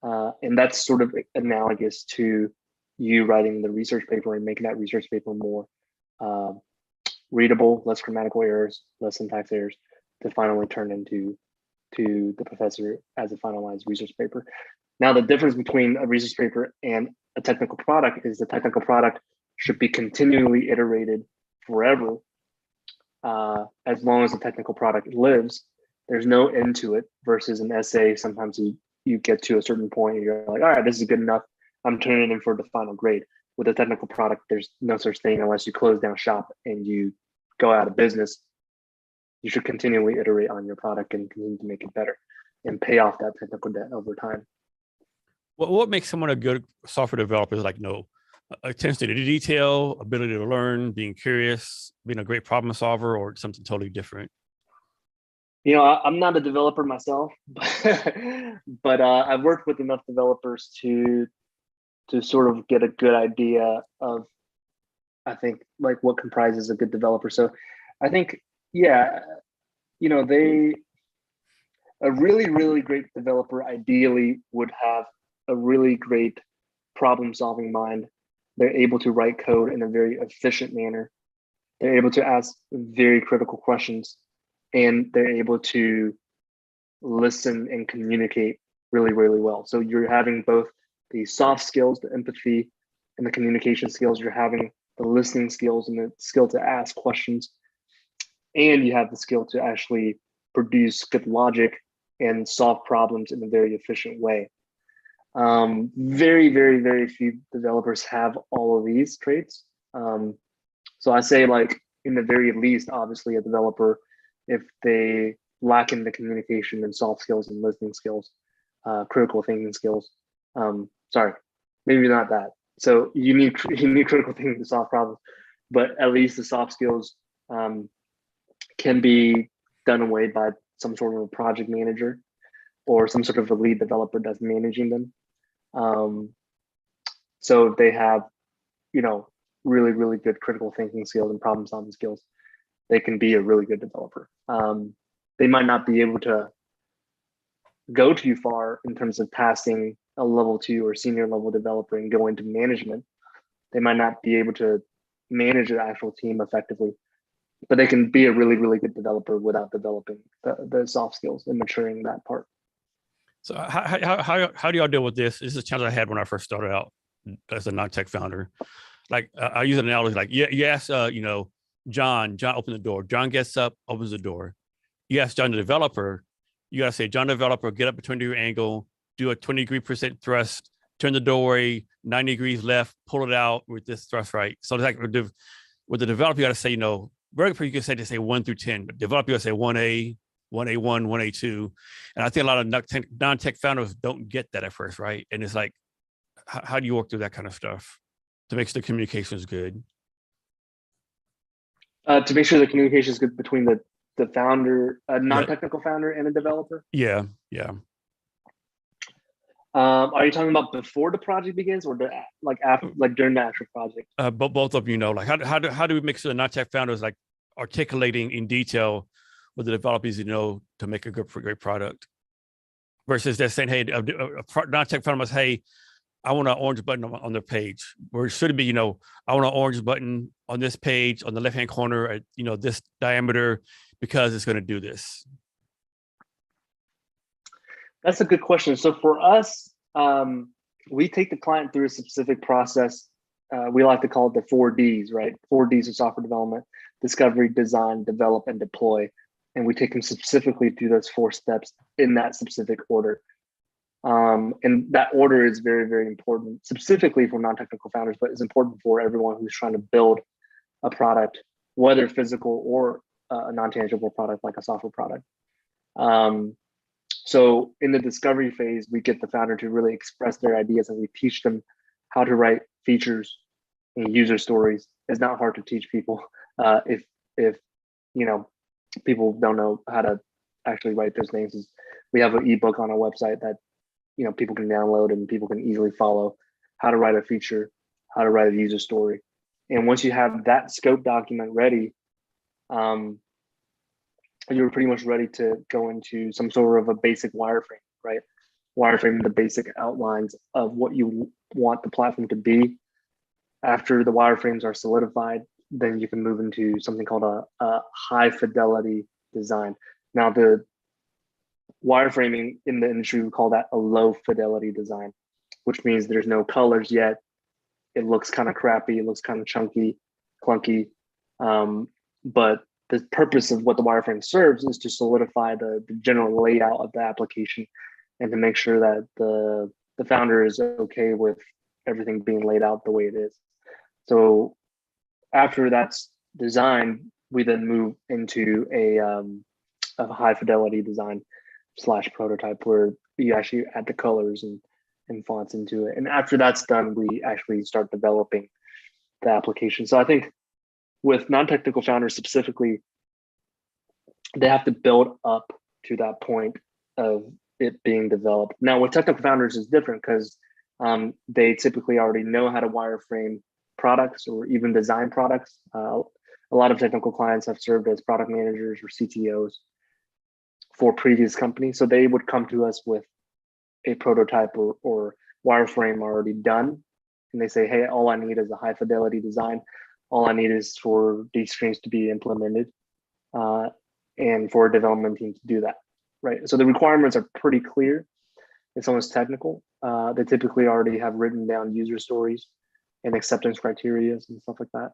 And that's sort of analogous to you writing the research paper and making that research paper more readable, less grammatical errors, less syntax errors, to finally turn into the professor as a finalized research paper. Now, the difference between a research paper and a technical product is the technical product should be continually iterated forever. As long as the technical product lives, there's no end to it, versus an essay. Sometimes you get to a certain point and you're like, all right, this is good enough. I'm turning it in for the final grade. With a technical product, there's no such thing unless you close down shop and you go out of business. You should continually iterate on your product and continue to make it better and pay off that technical debt over time. What makes someone a good software developer? Is like, attention to detail, ability to learn, being curious, being a great problem solver, or something totally different? I'm not a developer myself, but I've worked with enough developers to sort of get a good idea of, I think, like what comprises a good developer. So I think, a really, really great developer ideally would have a really great problem solving mind. They're able to write code in a very efficient manner. They're able to ask very critical questions, and they're able to listen and communicate really, really well. So you're having both the soft skills, the empathy, and the communication skills. You're having the listening skills and the skill to ask questions. And you have the skill to actually produce good logic and solve problems in a very efficient way. Very, very, very few developers have all of these traits. So I say, like, in the very least, obviously a developer, if they lack in the communication and soft skills and listening skills, critical thinking skills, maybe not that. So you need critical thinking to solve problems, but at least the soft skills can be done away by some sort of a project manager or some sort of a lead developer that's managing them. So if they have, really, really good critical thinking skills and problem solving skills, they can be a really good developer. They might not be able to go too far in terms of passing a level 2 or senior level developer and go into management. They might not be able to manage the actual team effectively, but they can be a really, really good developer without developing the soft skills and maturing that part. So how do y'all deal with this? This is a challenge I had when I first started out as a non-tech founder. Like, I use an analogy, like, you ask, John opened the door. John gets up, opens the door. You ask John, the developer, you got to say, John, developer, get up a 20-degree angle, do a 20% thrust, turn the doorway 90 degrees left, pull it out with this thrust, right? So it's like with the developer, you got to say, regular you can say 1 through 10, but developer, you got to say 1A, 1A1, 1A2. And I think a lot of non-tech founders don't get that at first, right? And it's like, how do you work through that kind of stuff to make sure the communication is good? To make sure the communication is good between the founder, a non-technical founder, and a developer? Yeah. Are you talking about before the project begins, or like after, like during the actual project? But both of you know, like how do we make sure the non-tech founders like articulating in detail what the developers know to make a great product, versus they're saying, hey, a non-tech founder must, hey, I want an orange button on their page. Where it should be, I want an orange button on this page on the left-hand corner at, this diameter, because it's going to do this. That's a good question. So for us, we take the client through a specific process. We like to call it the 4Ds, right? 4Ds of software development: discovery, design, develop, and deploy. And we take them specifically through those 4 steps in that specific order. And that order is very, very important, specifically for non-technical founders, but it's important for everyone who's trying to build a product, whether physical or a non-tangible product like a software product. So in the discovery phase, we get the founder to really express their ideas, and we teach them how to write features and user stories. It's not hard to teach people if people don't know how to actually write those names. We have an ebook on our website that people can download, and people can easily follow how to write a feature, how to write a user story. And once you have that scope document ready, you're pretty much ready to go into some sort of a basic wireframe, right? Wireframe the basic outlines of what you want the platform to be. After the wireframes are solidified, then you can move into something called a high fidelity design. Now, the wireframing in the industry, we call that a low fidelity design, which means there's no colors yet. It looks kind of crappy. It looks kind of chunky, clunky. But the purpose of what the wireframe serves is to solidify the general layout of the application, and to make sure that the founder is okay with everything being laid out the way it is. So after that's designed, we then move into a high fidelity design / prototype, where you actually add the colors and fonts into it. And after that's done, we actually start developing the application. So I think with non-technical founders specifically, they have to build up to that point of it being developed. Now with technical founders is different, because they typically already know how to wireframe products or even design products. A lot of technical clients have served as product managers or CTOs for previous companies. So they would come to us with a prototype or wireframe already done. And they say, hey, all I need is a high fidelity design. All I need is for these screens to be implemented and for a development team to do that, right? So the requirements are pretty clear. It's almost technical. They typically already have written down user stories and acceptance criteria and stuff like that.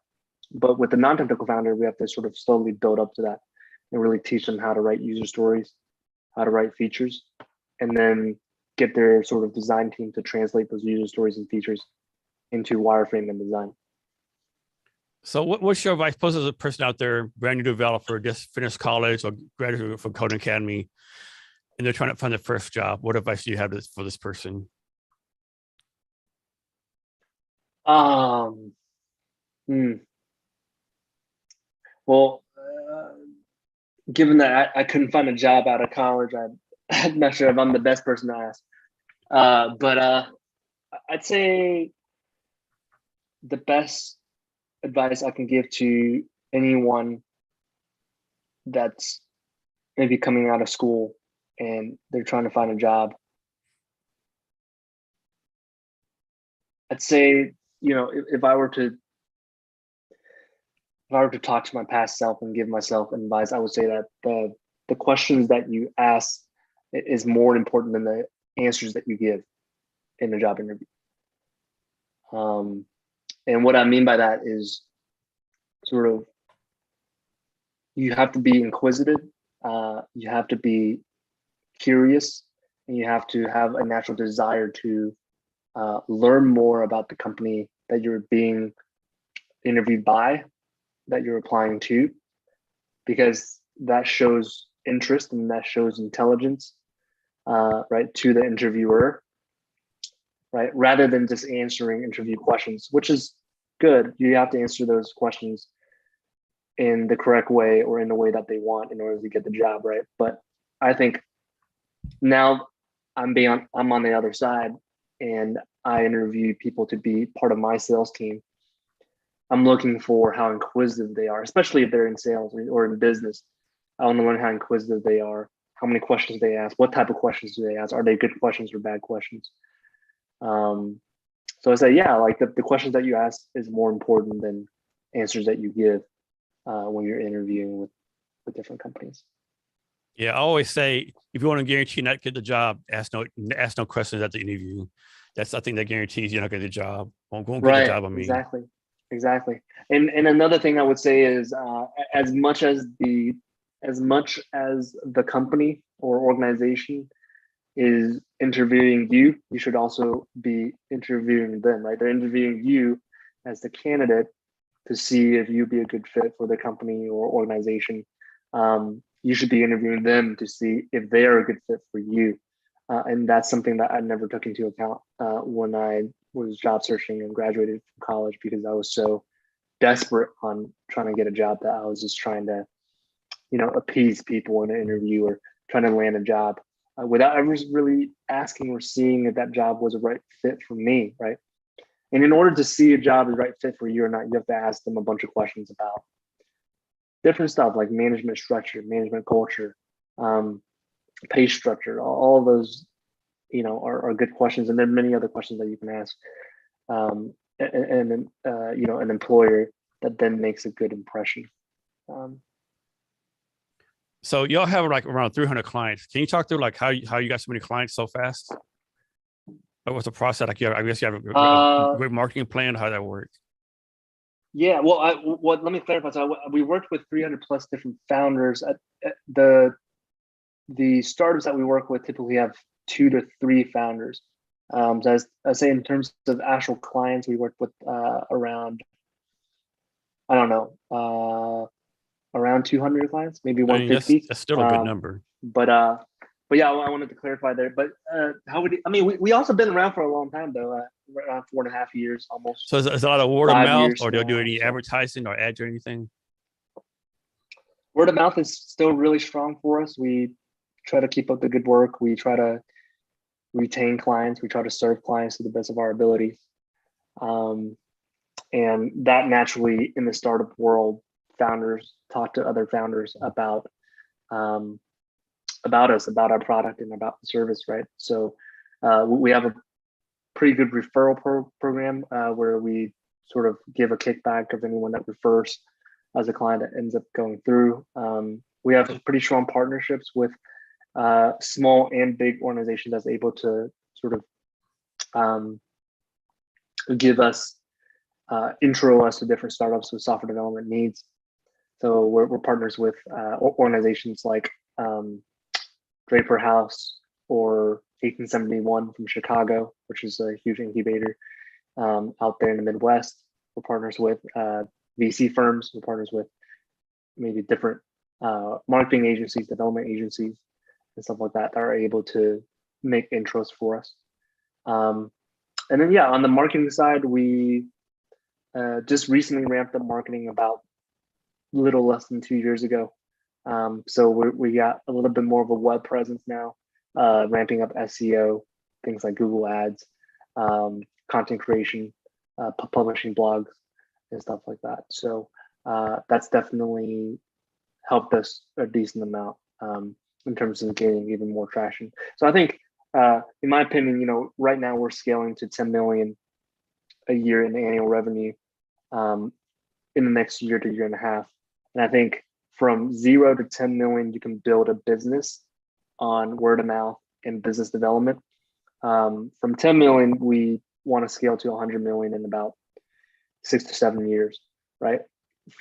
But with the non-technical founder, we have to sort of slowly build up to that and really teach them how to write user stories, how to write features, and then get their sort of design team to translate those user stories and features into wireframe and design. So what's your advice? Suppose there's a person out there, brand new developer, just finished college or graduated from Coding Academy, and they're trying to find their first job. What advice do you have for this person? Well, given that I couldn't find a job out of college, I'm not sure if I'm the best person to ask. But I'd say the best advice I can give to anyone that's maybe coming out of school and they're trying to find a job, I'd say, if I were to talk to my past self and give myself advice, I would say that the questions that you ask is more important than the answers that you give in a job interview. And what I mean by that is sort of, you have to be inquisitive, you have to be curious, and you have to have a natural desire to learn more about the company that you're being interviewed by, that you're applying to, because that shows interest and that shows intelligence, right, to the interviewer, right? Rather than just answering interview questions, which is good. You have to answer those questions in the correct way or in the way that they want in order to get the job, right? But I think now I'm on the other side and I interview people to be part of my sales team, I'm looking for how inquisitive they are, especially if they're in sales or in business. I want to learn how inquisitive they are, how many questions they ask, what type of questions do they ask? Are they good questions or bad questions? So I say, yeah, like the questions that you ask is more important than answers that you give when you're interviewing with different companies. Yeah, I always say if you want to guarantee not get the job, ask no questions at the interview. That's I think that guarantees you're not get the job. Won't get the job. I mean, exactly. And another thing I would say is as much as the company or organization is interviewing you, you should also be interviewing them, right? They're interviewing you as the candidate to see if you'd be a good fit for the company or organization. You should be interviewing them to see if they are a good fit for you. And that's something that I never took into account when I was job searching and graduated from college, because I was so desperate on trying to get a job that I was just trying to, appease people in an interview or trying to land a job without ever really asking or seeing if that job was a right fit for me, right? And in order to see a job is a right fit for you or not, you have to ask them a bunch of questions about different stuff like management structure, management culture, pay structure. All of those, are good questions. And there are many other questions that you can ask an employer that then makes a good impression. So y'all have like around 300 clients. Can you talk through like how you got so many clients so fast? What was the process? Like, I guess you have a great marketing plan. How that works? Yeah, well, let me clarify. So we worked with 300 plus different founders. At the startups that we work with typically have 2 to 3 founders. So as I say, in terms of actual clients, we work with around, I don't know, around 200 clients, maybe 150. I mean, that's still a good number. But yeah, I wanted to clarify there. But we also been around for a long time though, around 4.5 years almost. So is it a lot of word of mouth, or they'll do any so. advertising or ads or anything? Word of mouth is still really strong for us. We try to keep up the good work. We try to retain clients. We try to serve clients to the best of our abilities. And that naturally, in the startup world, founders talk to other founders about us, about our product, and about the service, right? So we have a pretty good referral program where we sort of give a kickback of anyone that refers as a client that ends up going through. We have pretty strong partnerships with small and big organizations that's able to sort of give us, intro us to different startups with software development needs. So we're partners with organizations like Draper House or 1871 from Chicago, which is a huge incubator out there in the Midwest. We're partners with VC firms. We're partners with maybe different marketing agencies, development agencies, and stuff like that are able to make intros for us. And then, yeah, on the marketing side, we just recently ramped up marketing about a little less than 2 years ago. So we got a little bit more of a web presence now, ramping up SEO, things like Google Ads, content creation, publishing blogs, and stuff like that. So that's definitely helped us a decent amount in terms of gaining even more traction. So I think, in my opinion, right now we're scaling to 10 million a year in annual revenue in the next year to year and a half. And I think from 0 to 10 million, you can build a business on word of mouth and business development. From 10 million, we want to scale to 100 million in about 6 to 7 years, right?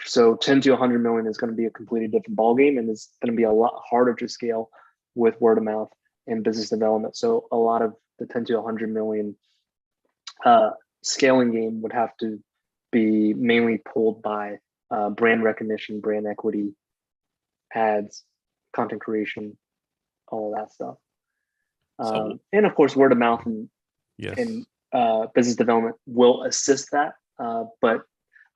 So 10 to 100 million is going to be a completely different ballgame, and it's going to be a lot harder to scale with word of mouth and business development. So a lot of the 10 to 100 million scaling game would have to be mainly pulled by brand recognition, brand equity, ads, content creation, all of that stuff. And of course, word of mouth and business development will assist that. But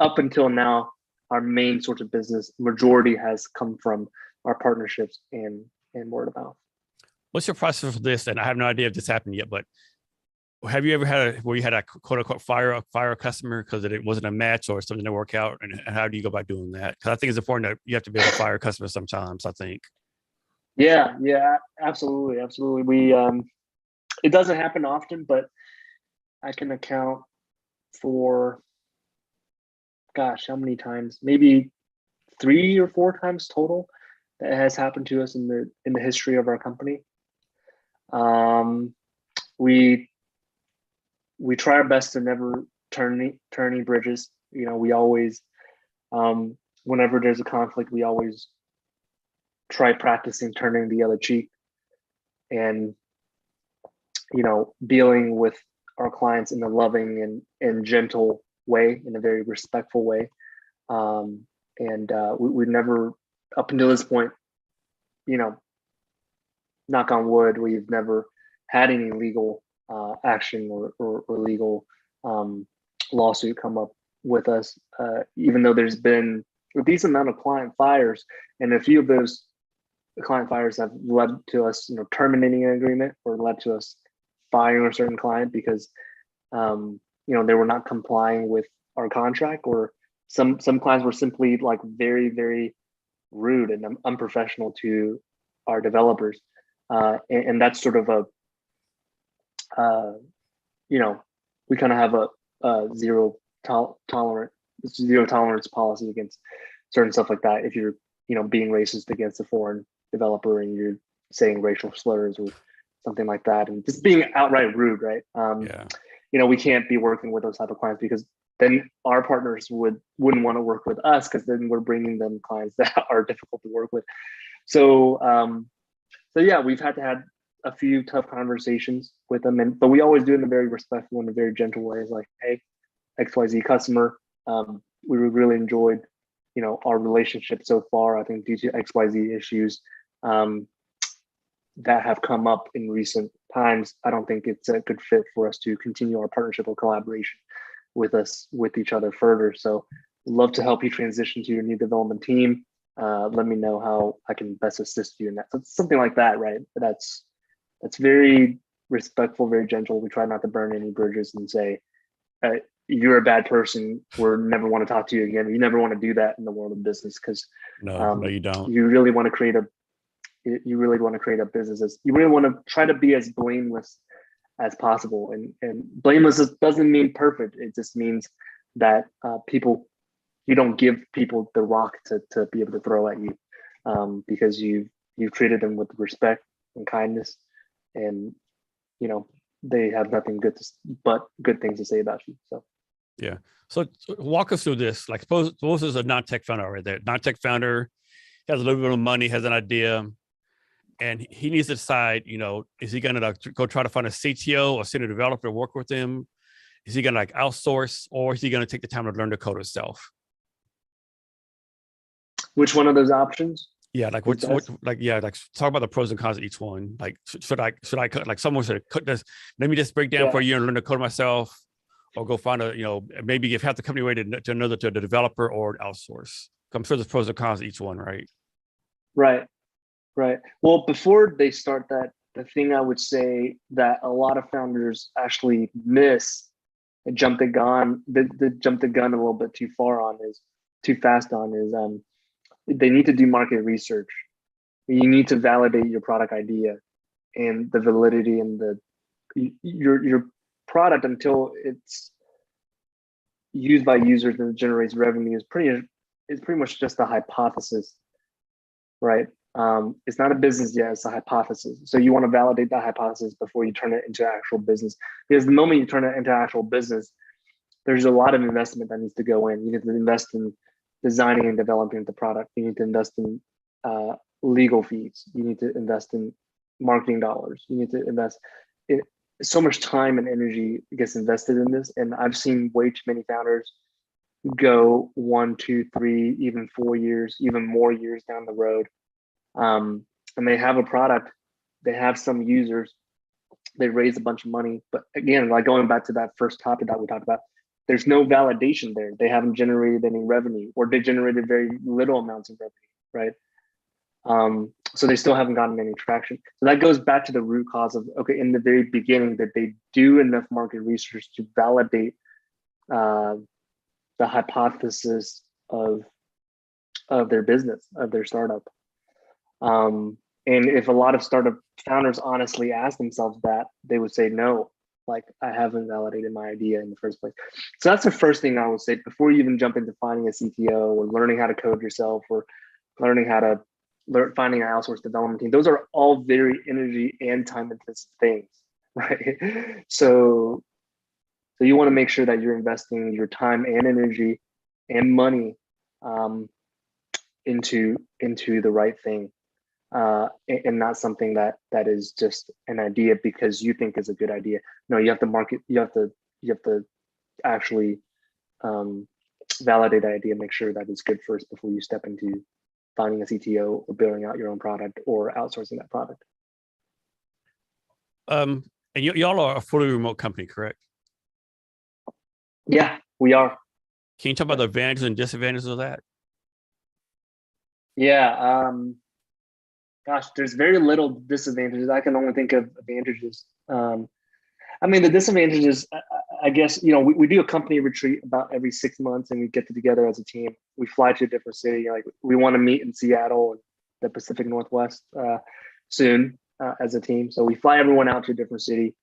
up until now, our main source of business majority has come from our partnerships and word of mouth. what's your process for this? And I have no idea if this happened yet, but have you ever had where you had a quote unquote fire a customer because it wasn't a match or something didn't work out? And how do you go about doing that? Because I think it's important that you have to be able to fire a customer sometimes, I think. Yeah, absolutely. It doesn't happen often, but I can account for, gosh, how many times? Maybe 3 or 4 times total that has happened to us in the history of our company. We try our best to never turn any bridges. We always, whenever there's a conflict, we always try practicing turning the other cheek, and dealing with our clients in a loving and gentle way, in a very respectful way. We never, up until this point, knock on wood, we've never had any legal action or legal lawsuit come up with us, even though there's been a decent amount of client fires, and a few of those client fires have led to us terminating an agreement, or led to us firing a certain client because they were not complying with our contract, or some clients were simply like very, very rude and unprofessional to our developers, and that's sort of a we kind of have a zero tolerance policy against certain stuff like that. If you're being racist against a foreign developer and you're saying racial slurs or something like that, and just being outright rude, right? We can't be working with those type of clients, because then our partners wouldn't want to work with us, because then we're bringing them clients that are difficult to work with. So yeah, we've had to have a few tough conversations with them, but we always do it in a very respectful and a very gentle way. It's like, hey, XYZ customer, we really enjoyed our relationship so far. I think due to XYZ issues that have come up in recent times, I don't think it's a good fit for us to continue our partnership or collaboration with each other further. So love to help you transition to your new development team. Let me know how I can best assist you in that. So it's something like that, right? That's very respectful, very gentle. We try not to burn any bridges and say, you're a bad person, we're never want to talk to you again. You never want to do that in the world of business, because no, you don't. You really want to create a business. You really want to try to be as blameless as possible. And blameless doesn't mean perfect. It just means that you don't give people the rock to be able to throw at you, because you've treated them with respect and kindness, and they have nothing but good things to say about you. So yeah. So walk us through this. Like, suppose there's a non-tech founder right there. Non-tech founder has a little bit of money, has an idea, and he needs to decide, is he going to go try to find a CTO or senior developer to work with him? Is he going to outsource, or is he going to take the time to learn the code himself? Which one of those options? Yeah, talk about the pros and cons of each one. Like, should I like someone should cut this? Let me just break down for a year and learn the code myself, or go find maybe give half the company away to the developer, or outsource. I'm sure there's pros and cons of each one, right? Right. Well, before they start that, the thing I would say that a lot of founders actually miss and jump the gun a little bit too fast on is they need to do market research. You need to validate your product idea and the validity and your product until it's used by users and generates revenue is pretty much just a hypothesis, right? It's not a business yet, it's a hypothesis. So you want to validate that hypothesis before you turn it into actual business, because the moment you turn it into actual business, there's a lot of investment that needs to go in. You need to invest in designing and developing the product. You need to invest in legal fees. You need to invest in marketing dollars. You need to invest in so much time and energy gets invested in this. And I've seen way too many founders go 1, 2, 3, even 4 years, even more years down the road. And they have a product, they have some users, they raise a bunch of money. But again, like going back to that first topic that we talked about, there's no validation there. They haven't generated any revenue, or they generated very little amounts of revenue, right? So they still haven't gotten any traction. So that goes back to the root cause of, okay, in the very beginning, that they do enough market research to validate the hypothesis of their business, of their startup. And if a lot of startup founders honestly ask themselves that, they would say, no, like, I haven't validated my idea in the first place. So that's the first thing I would say before you even jump into finding a CTO or learning how to code yourself or learning how to finding an outsourced development team. Those are all very energy and time intensive things, right? So you want to make sure that you're investing your time and energy and money into the right thing, and not something that is just an idea because you think is a good idea. No, you have to market. You have to actually validate the idea, make sure that it's good first before you step into finding a CTO or building out your own product or outsourcing that product. And y'all are a fully remote company, correct? Yeah, we are. Can you talk about the advantages and disadvantages of that? Yeah. Gosh, there's very little disadvantages. I can only think of advantages. I mean, the disadvantages, I guess, we do a company retreat about every 6 months and we get together as a team. We fly to a different city. Like, we want to meet in Seattle and the Pacific Northwest soon as a team. So we fly everyone out to a different city.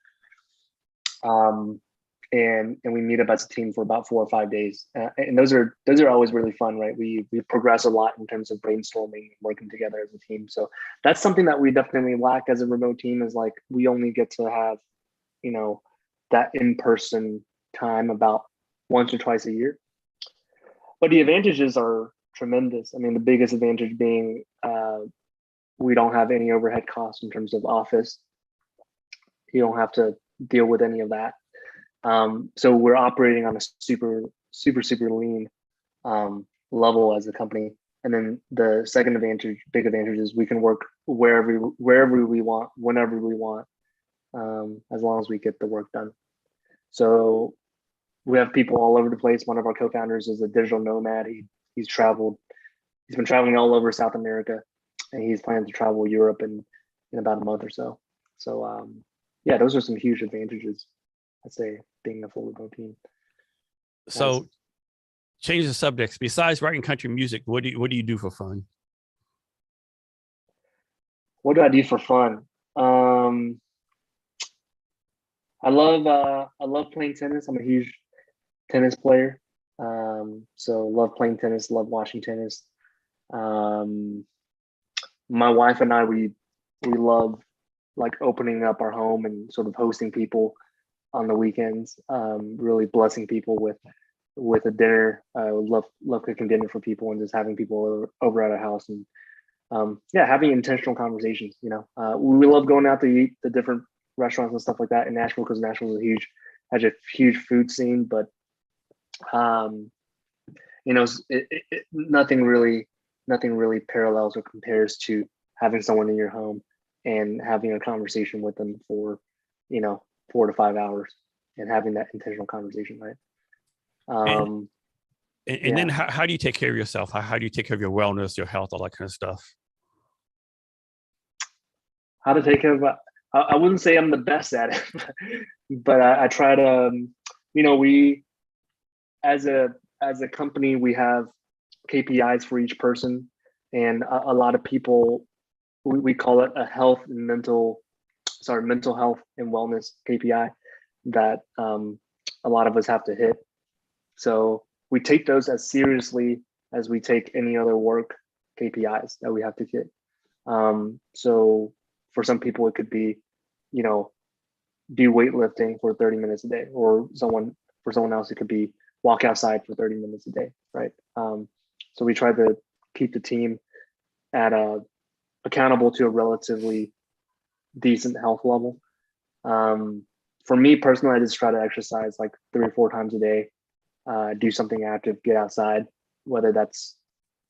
And we meet up as a team for about 4 or 5 days. And those are always really fun, right? We progress a lot in terms of brainstorming and working together as a team. So that's something that we definitely lack as a remote team, is like, we only get to have, that in-person time about once or twice a year. But the advantages are tremendous. I mean, the biggest advantage being we don't have any overhead costs in terms of office. You don't have to deal with any of that. So we're operating on a super lean level as a company. And then the second big advantage is we can work wherever we want, whenever we want, as long as we get the work done. So we have people all over the place. One of our co-founders is a digital nomad. He's been traveling all over South America, and he's planning to travel Europe in about a month or so. So yeah, those are some huge advantages, I'd say, being a full remote team. So, change the subjects. Besides writing country music, what do you do for fun? What do I do for fun? I love playing tennis. I'm a huge tennis player. So love playing tennis, love watching tennis. My wife and I, we love, like, opening up our home and sort of hosting people on the weekends, really blessing people with a dinner. Love cooking dinner for people and just having people over at our house, and having intentional conversations. We love going out to eat the different restaurants and stuff like that in Nashville, because Nashville has a huge food scene. But nothing really parallels or compares to having someone in your home and having a conversation with them for 4 to 5 hours and having that intentional conversation, right? And then how do you take care of yourself? How do you take care of your wellness, your health, all that kind of stuff? How to take care of, I wouldn't say I'm the best at it, but I try to, we, as a company, we have KPIs for each person, and a lot of people, we call it a mental health and wellness KPI that a lot of us have to hit. So we take those as seriously as we take any other work KPIs that we have to hit. So for some people, it could be, do weightlifting for 30 minutes a day, or for someone else, it could be walk outside for 30 minutes a day, right? So we try to keep the team at accountable to a relatively decent health level. For me personally, I just try to exercise like 3 or 4 times a day, do something active, get outside, whether that's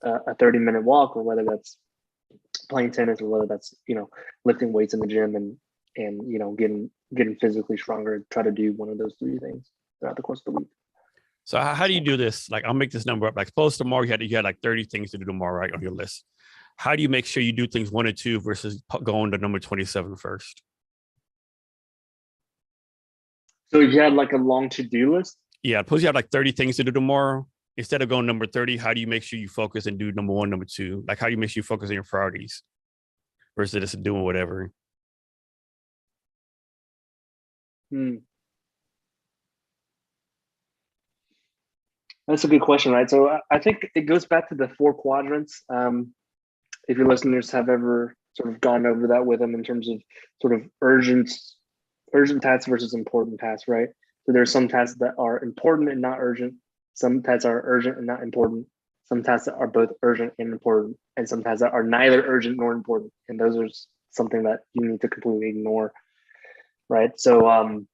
a 30-minute walk, or whether that's playing tennis, or whether that's, lifting weights in the gym and getting physically stronger. Try to do one of those 3 things throughout the course of the week. So how do you do this? Like, I'll make this number up. Like, suppose tomorrow you had like 30 things to do tomorrow, right, on your list. how do you make sure you do things 1 and 2 versus going to number 27 first? So you had like a long to-do list? Yeah, suppose you have like 30 things to do tomorrow. Instead of going number 30, how do you make sure you focus and do number 1, number 2? Like, how do you make sure you focus on your priorities versus just doing whatever? That's a good question, right? So I think it goes back to the 4 quadrants. If your listeners have ever sort of gone over that with them in terms of sort of urgent tasks versus important tasks, right? So there's some tasks that are important and not urgent. Some tasks are urgent and not important. Some tasks that are both urgent and important, and some tasks that are neither urgent nor important. And those are something that you need to completely ignore, right? So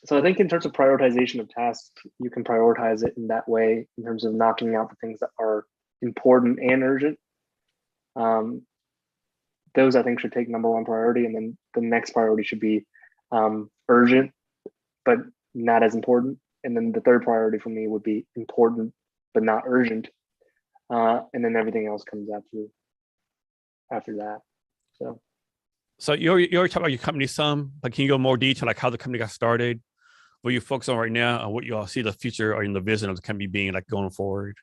so I think in terms of prioritization of tasks, you can prioritize it in that way in terms of knocking out the things that are important and urgent. Those I think should take number 1 priority, and then the next priority should be urgent, but not as important. And then the third priority for me would be important, but not urgent. And then everything else comes after that. So you already talked about your company some, but can you go more detail, like how the company got started, what you focus on right now, and what you all see the future or in the vision of the company being like going forward?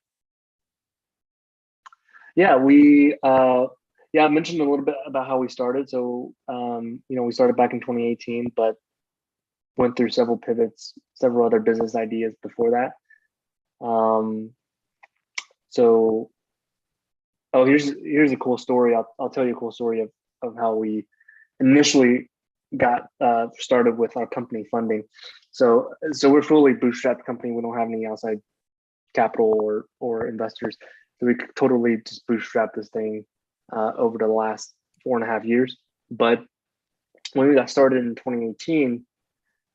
Yeah, I mentioned a little bit about how we started. So, we started back in 2018, but went through several pivots, several other business ideas before that. Here's a cool story. I'll tell you a cool story of how we initially got started with our company funding. So we're fully bootstrapped company. We don't have any outside capital or investors. So we totally just bootstrapped this thing over the last 4.5 years. But when we got started in 2018,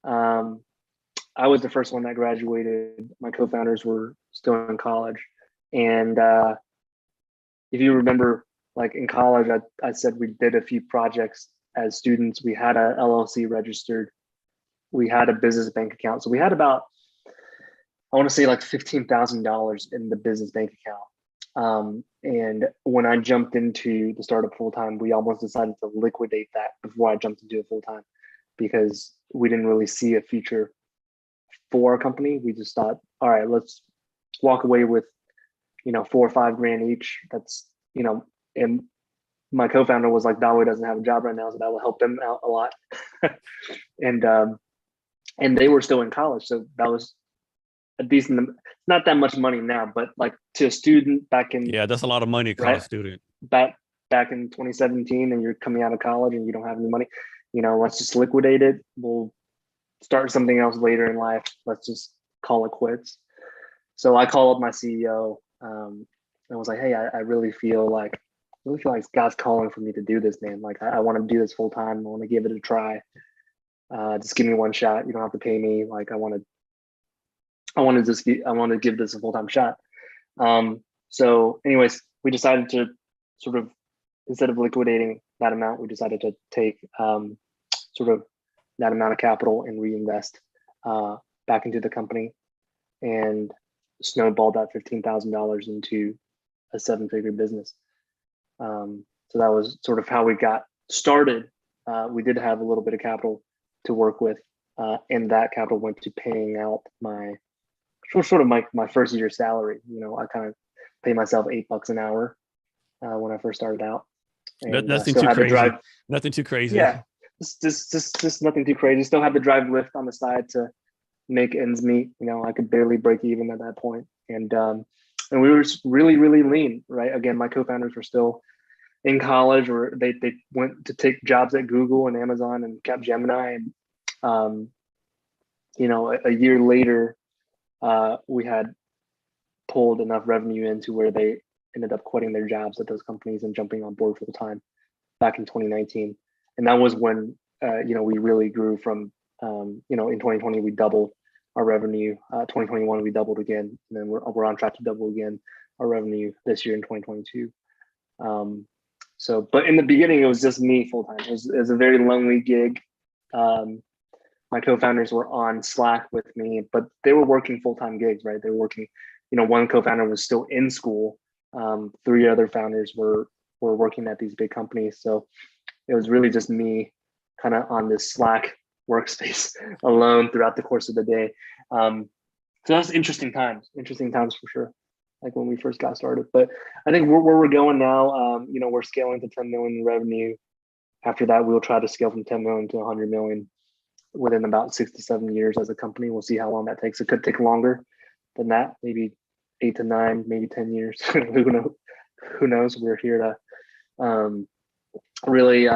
I was the first one that graduated. My co-founders were still in college. And if you remember, like in college, I said we did a few projects as students. We had a LLC registered. We had a business bank account. So we had about, I want to say like $15,000 in the business bank account. And when I jumped into the startup full time, we almost decided to liquidate that before I jumped into it full time, because we didn't really see a future for our company. We just thought, all right, let's walk away with, $4 or $5 grand each. That's, and my co-founder was like, Dawei doesn't have a job right now, so that will help them out a lot. And they were still in college, so that was a decent, not that much money now, but like to a student back in, that's a lot of money, college student. Back in 2017, and you're coming out of college and you don't have any money, let's just liquidate it. We'll start something else later in life. Let's just call it quits. So I called up my CEO and was like, hey, I really feel like God's calling for me to do this, man. Like I want to do this full time. I want to give it a try. Just give me one shot. You don't have to pay me. Like I want to give this a full-time shot. So anyways, we decided to sort of, instead of liquidating that amount, we decided to take sort of that amount of capital and reinvest back into the company, and snowballed that $15,000 into a 7-figure business. So that was sort of how we got started. We did have a little bit of capital to work with, and that capital went to paying out my first year salary. I kind of pay myself $8 an hour when I first started out. And nothing too crazy. Nothing too crazy. Yeah, just nothing too crazy. Still have the drive Lyft on the side to make ends meet. I could barely break even at that point. And we were really, really lean, right? Again, my co-founders were still in college, or they went to take jobs at Google and Amazon and Capgemini. And a year later, we had pulled enough revenue into where they ended up quitting their jobs at those companies and jumping on board full time back in 2019. And that was when we really grew from in 2020 we doubled our revenue. 2021 we doubled again, and then we're on track to double again our revenue this year in 2022. But in the beginning it was just me full time. It was a very lonely gig. My co-founders were on Slack with me, but they were working full-time gigs, right? They were working, one co-founder was still in school Three other founders were working at these big companies. So it was really just me kind of on this Slack workspace alone throughout the course of the day. So that's interesting times for sure, like when we first got started. But I think where we're going now, we're scaling to 10 million in revenue. After that, we'll try to scale from 10 million to 100 million within about 6 to 7 years as a company. We'll see how long that takes. It could take longer than that, maybe 8 to 9, maybe 10 years. Who knows? We're here to really,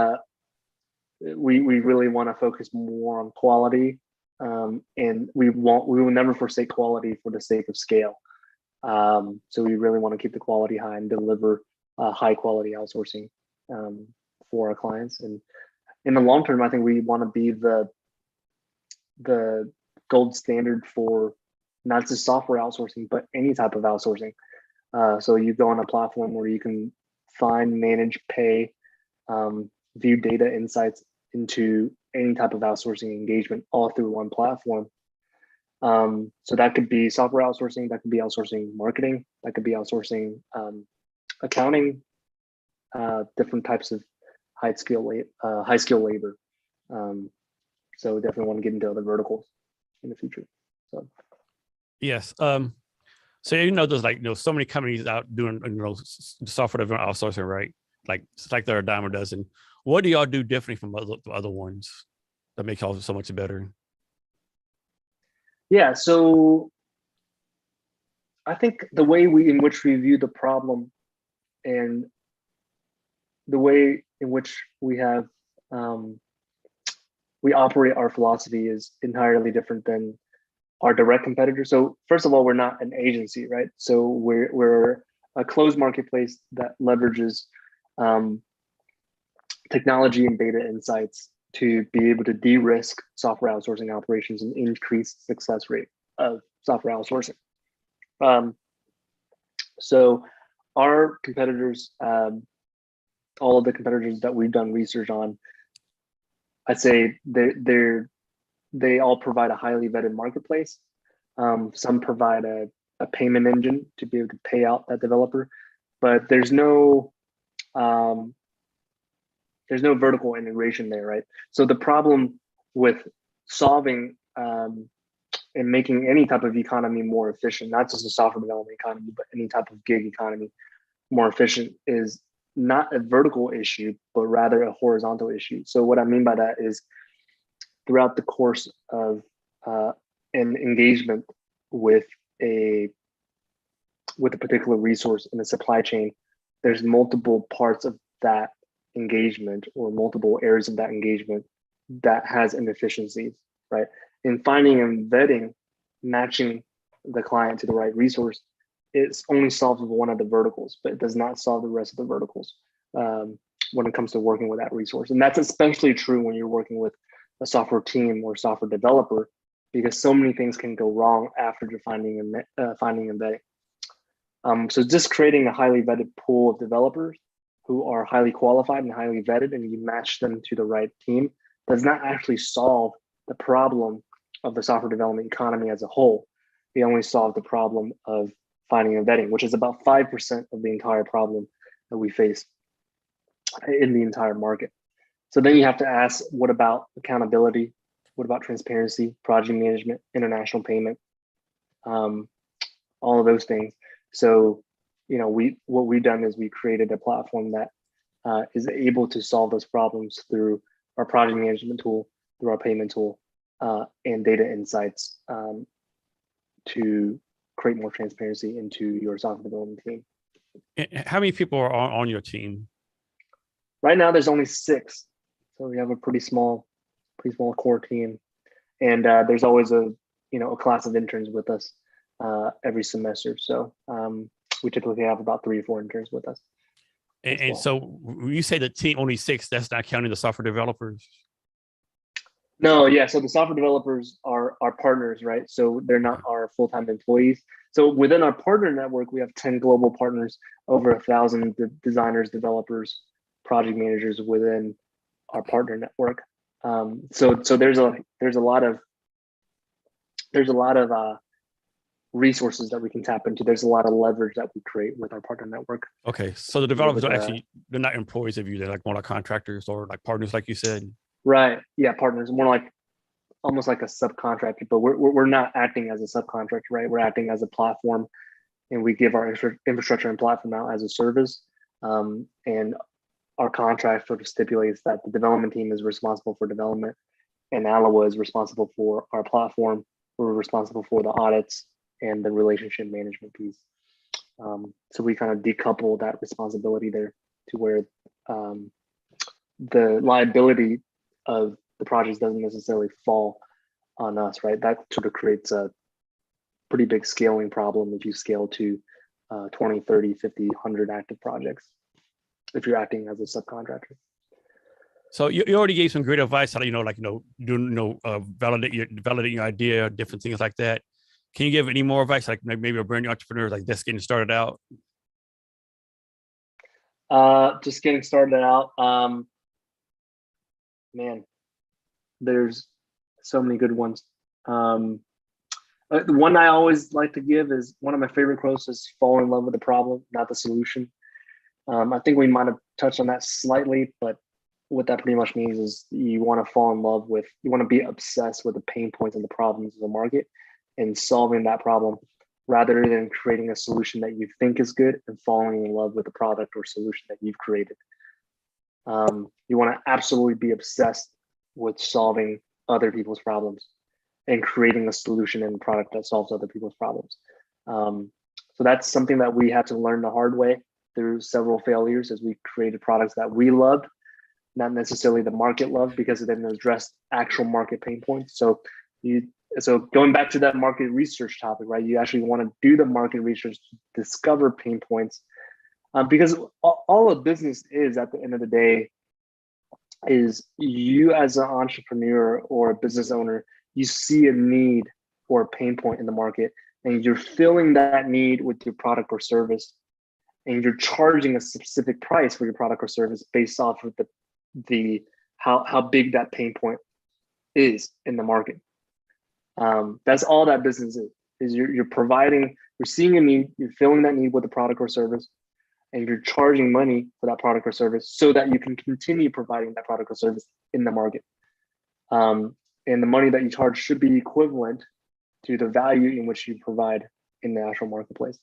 we really want to focus more on quality, and we will never forsake quality for the sake of scale. So we really want to keep the quality high and deliver high quality outsourcing for our clients. And in the long term, I think we want to be the gold standard for not just software outsourcing, but any type of outsourcing. So you go on a platform where you can find, manage, pay, view data insights into any type of outsourcing engagement all through one platform. So that could be software outsourcing, that could be outsourcing marketing, that could be outsourcing accounting, different types of high skill labor. So we definitely want to get into other verticals in the future. So yes. So there's so many companies out doing software development outsourcing, right? Like it's like they're a dime a dozen. What do y'all do differently from other ones that make y'all so much better? Yeah, so I think the way in which we view the problem and the way in which we operate our philosophy is entirely different than our direct competitors. So first of all, we're not an agency, right? So we're a closed marketplace that leverages technology and data insights to be able to de-risk software outsourcing operations and increase success rate of software outsourcing. So our competitors, all of the competitors that we've done research on, I'd say they all provide a highly vetted marketplace. Some provide a payment engine to be able to pay out that developer, but there's no vertical integration there, right? So the problem with solving and making any type of economy more efficient, not just the software development economy, but any type of gig economy more efficient, is not a vertical issue, but rather a horizontal issue. So what I mean by that is throughout the course of an engagement with a particular resource in the supply chain, there's multiple parts of that engagement or multiple areas of that engagement that has inefficiencies, right? In finding and vetting, matching the client to the right resource, it's only solves one of the verticals, but it does not solve the rest of the verticals when it comes to working with that resource. And that's especially true when you're working with a software team or software developer, because so many things can go wrong after defining and vetting. So just creating a highly vetted pool of developers who are highly qualified and highly vetted, and you match them to the right team, does not actually solve the problem of the software development economy as a whole. They only solve the problem of finding and vetting, which is about 5% of the entire problem that we face in the entire market. So then you have to ask, what about accountability? What about transparency, project management, international payment, all of those things? So, what we've done is we created a platform that is able to solve those problems through our project management tool, through our payment tool, and data insights to create more transparency into your software development team. And how many people are on your team? Right now, there's only 6. So we have a pretty small core team, and there's always a class of interns with us every semester. So we typically have about 3 or 4 interns with us. And so when you say the team only 6, that's not counting the software developers? No, yeah. So the software developers are our partners, right? So they're not our full-time employees. So within our partner network, we have 10 global partners, over 1,000 designers, developers, project managers within our partner network. So there's a lot of resources that we can tap into. There's a lot of leverage that we create with our partner network. Okay, so the developers are actually, they're not employees of you. They're like more like contractors or like partners, like you said. Right. Yeah, partners. More like almost like a subcontractor, but we're not acting as a subcontractor, right? We're acting as a platform, and we give our infrastructure and platform out as a service. And our contract sort of stipulates that the development team is responsible for development, and Aloa is responsible for our platform. We're responsible for the audits and the relationship management piece. So we kind of decouple that responsibility there to where the liability of the projects doesn't necessarily fall on us, right? That sort of creates a pretty big scaling problem if you scale to 20, 30, 50, 100 active projects, if you're acting as a subcontractor. So you already gave some great advice how to, validate your idea, different things like that. Can you give any more advice, like maybe a brand new entrepreneur like just getting started out? Just getting started out. Man, there's so many good ones. The one I always like to give is one of my favorite quotes is fall in love with the problem, not the solution. I think we might have touched on that slightly, but what that pretty much means is you want to fall in love with, you want to be obsessed with the pain points and the problems of the market and solving that problem rather than creating a solution that you think is good and falling in love with the product or solution that you've created. You want to absolutely be obsessed with solving other people's problems and creating a solution and product that solves other people's problems. So that's something that we had to learn the hard way through several failures as we created products that we loved, not necessarily the market loved, because it didn't address actual market pain points. So going back to that market research topic, right? You actually want to do the market research to discover pain points, because all a business is at the end of the day is you as an entrepreneur or a business owner, you see a need or a pain point in the market and you're filling that need with your product or service, and you're charging a specific price for your product or service based off of the how big that pain point is in the market. That's all that business is you're providing, you're seeing a need, you're filling that need with a product or service, and you're charging money for that product or service so that you can continue providing that product or service in the market. And the money that you charge should be equivalent to the value in which you provide in the actual marketplace.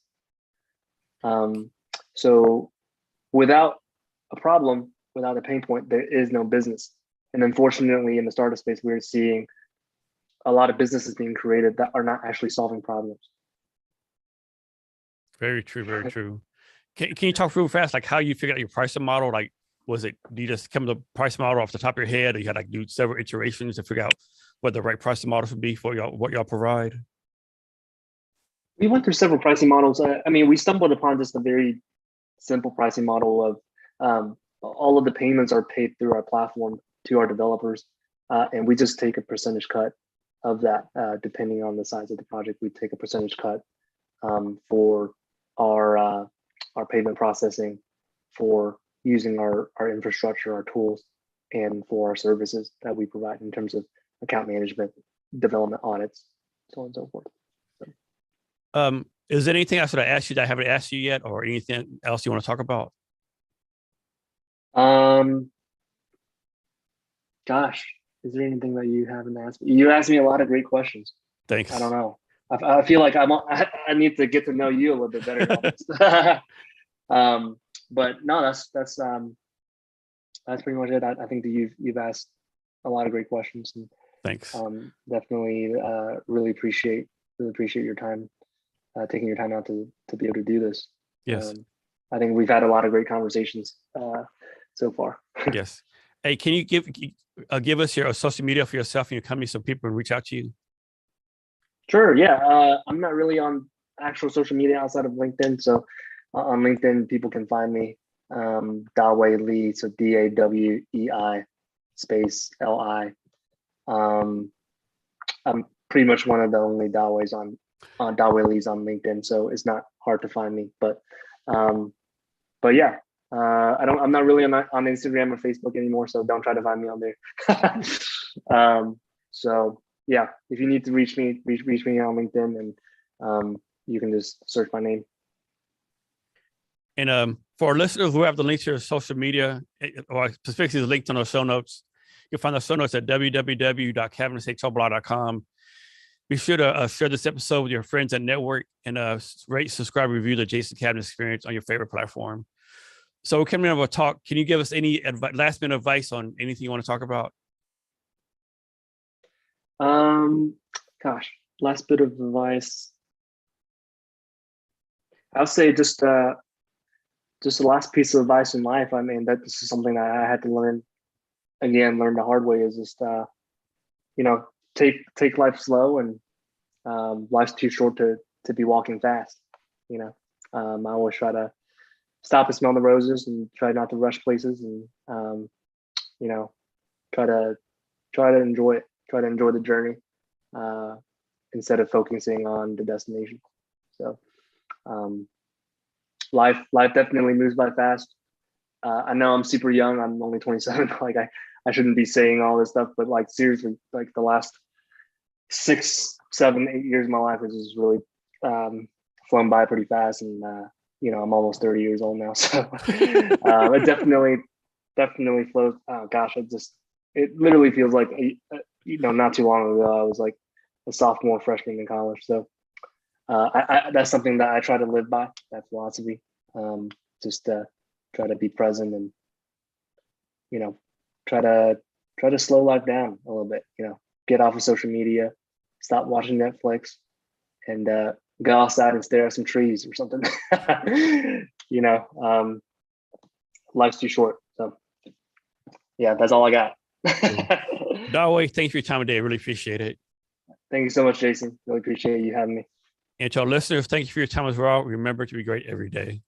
So without a problem, without a pain point, there is no business. And unfortunately, in the startup space, we're seeing a lot of businesses being created that are not actually solving problems. Very true, very true. Can you talk real fast, like how you figured out your pricing model? Like, do you just come to the price model off the top of your head, or you had like do several iterations to figure out what the right pricing model should be for y'all, what y'all provide? We went through several pricing models. I mean, we stumbled upon just a very simple pricing model of all of the payments are paid through our platform to our developers, and we just take a percentage cut of that, depending on the size of the project. We take a percentage cut for our payment processing, for using our infrastructure, our tools, and for our services that we provide in terms of account management, development audits, so on and so forth. So. Is there anything else that I asked you that I haven't asked you yet, or anything else you want to talk about? Gosh, is there anything that you haven't asked me? You asked me a lot of great questions. Thanks. I don't know. I feel like I need to get to know you a little bit better. But no, that's pretty much it. I think that you've asked a lot of great questions. And, thanks. Definitely really appreciate your time, taking your time out to be able to do this. Yes. I think we've had a lot of great conversations so far. Yes. Hey, can you give us your social media for yourself and your company so people can reach out to you? Sure. Yeah. I'm not really on actual social media outside of LinkedIn. So on LinkedIn, people can find me, Dawei Li. So DAWEI space LI. I'm pretty much one of the only Daweis on Dawei Li's on LinkedIn. So it's not hard to find me, but yeah. I'm not really on Instagram or Facebook anymore, so don't try to find me on there. So yeah, if you need to reach me on LinkedIn, and you can just search my name. And for our listeners, we have the link to your social media, or specifically the link on our show notes. You'll find the show notes at www.cabinetshrblog.com. Be sure to share this episode with your friends and network, and rate, subscribe, review the Jason Cabinet Experience on your favorite platform. So coming up, a talk. Can you give us any last minute advice on anything you want to talk about? Gosh, last bit of advice. I'll say just the last piece of advice in life. I mean, that this is something that I had to learn the hard way, is just, take life slow, and life's too short to be walking fast. I always try to stop and smell the roses, and try not to rush places, and try to enjoy it, try to enjoy the journey, instead of focusing on the destination. So life definitely moves by fast. I know I'm super young. I'm only 27. Like I shouldn't be saying all this stuff, but like seriously, like the last 6, 7, 8 years of my life has just really flown by pretty fast. And I'm almost 30 years old now. So it definitely flows. Oh gosh, it literally feels like, not too long ago, I was like a sophomore, freshman in college. So that's something that I try to live by, that philosophy. Just try to be present, and try to slow life down a little bit. Get off of social media, stop watching Netflix, and go outside and stare at some trees or something. Life's too short. So yeah, that's all I got. Dawei, thanks for your time today. I really appreciate it. Thank you so much, Jason. Really appreciate you having me. And to our listeners, thank you for your time as well. Remember to be great every day.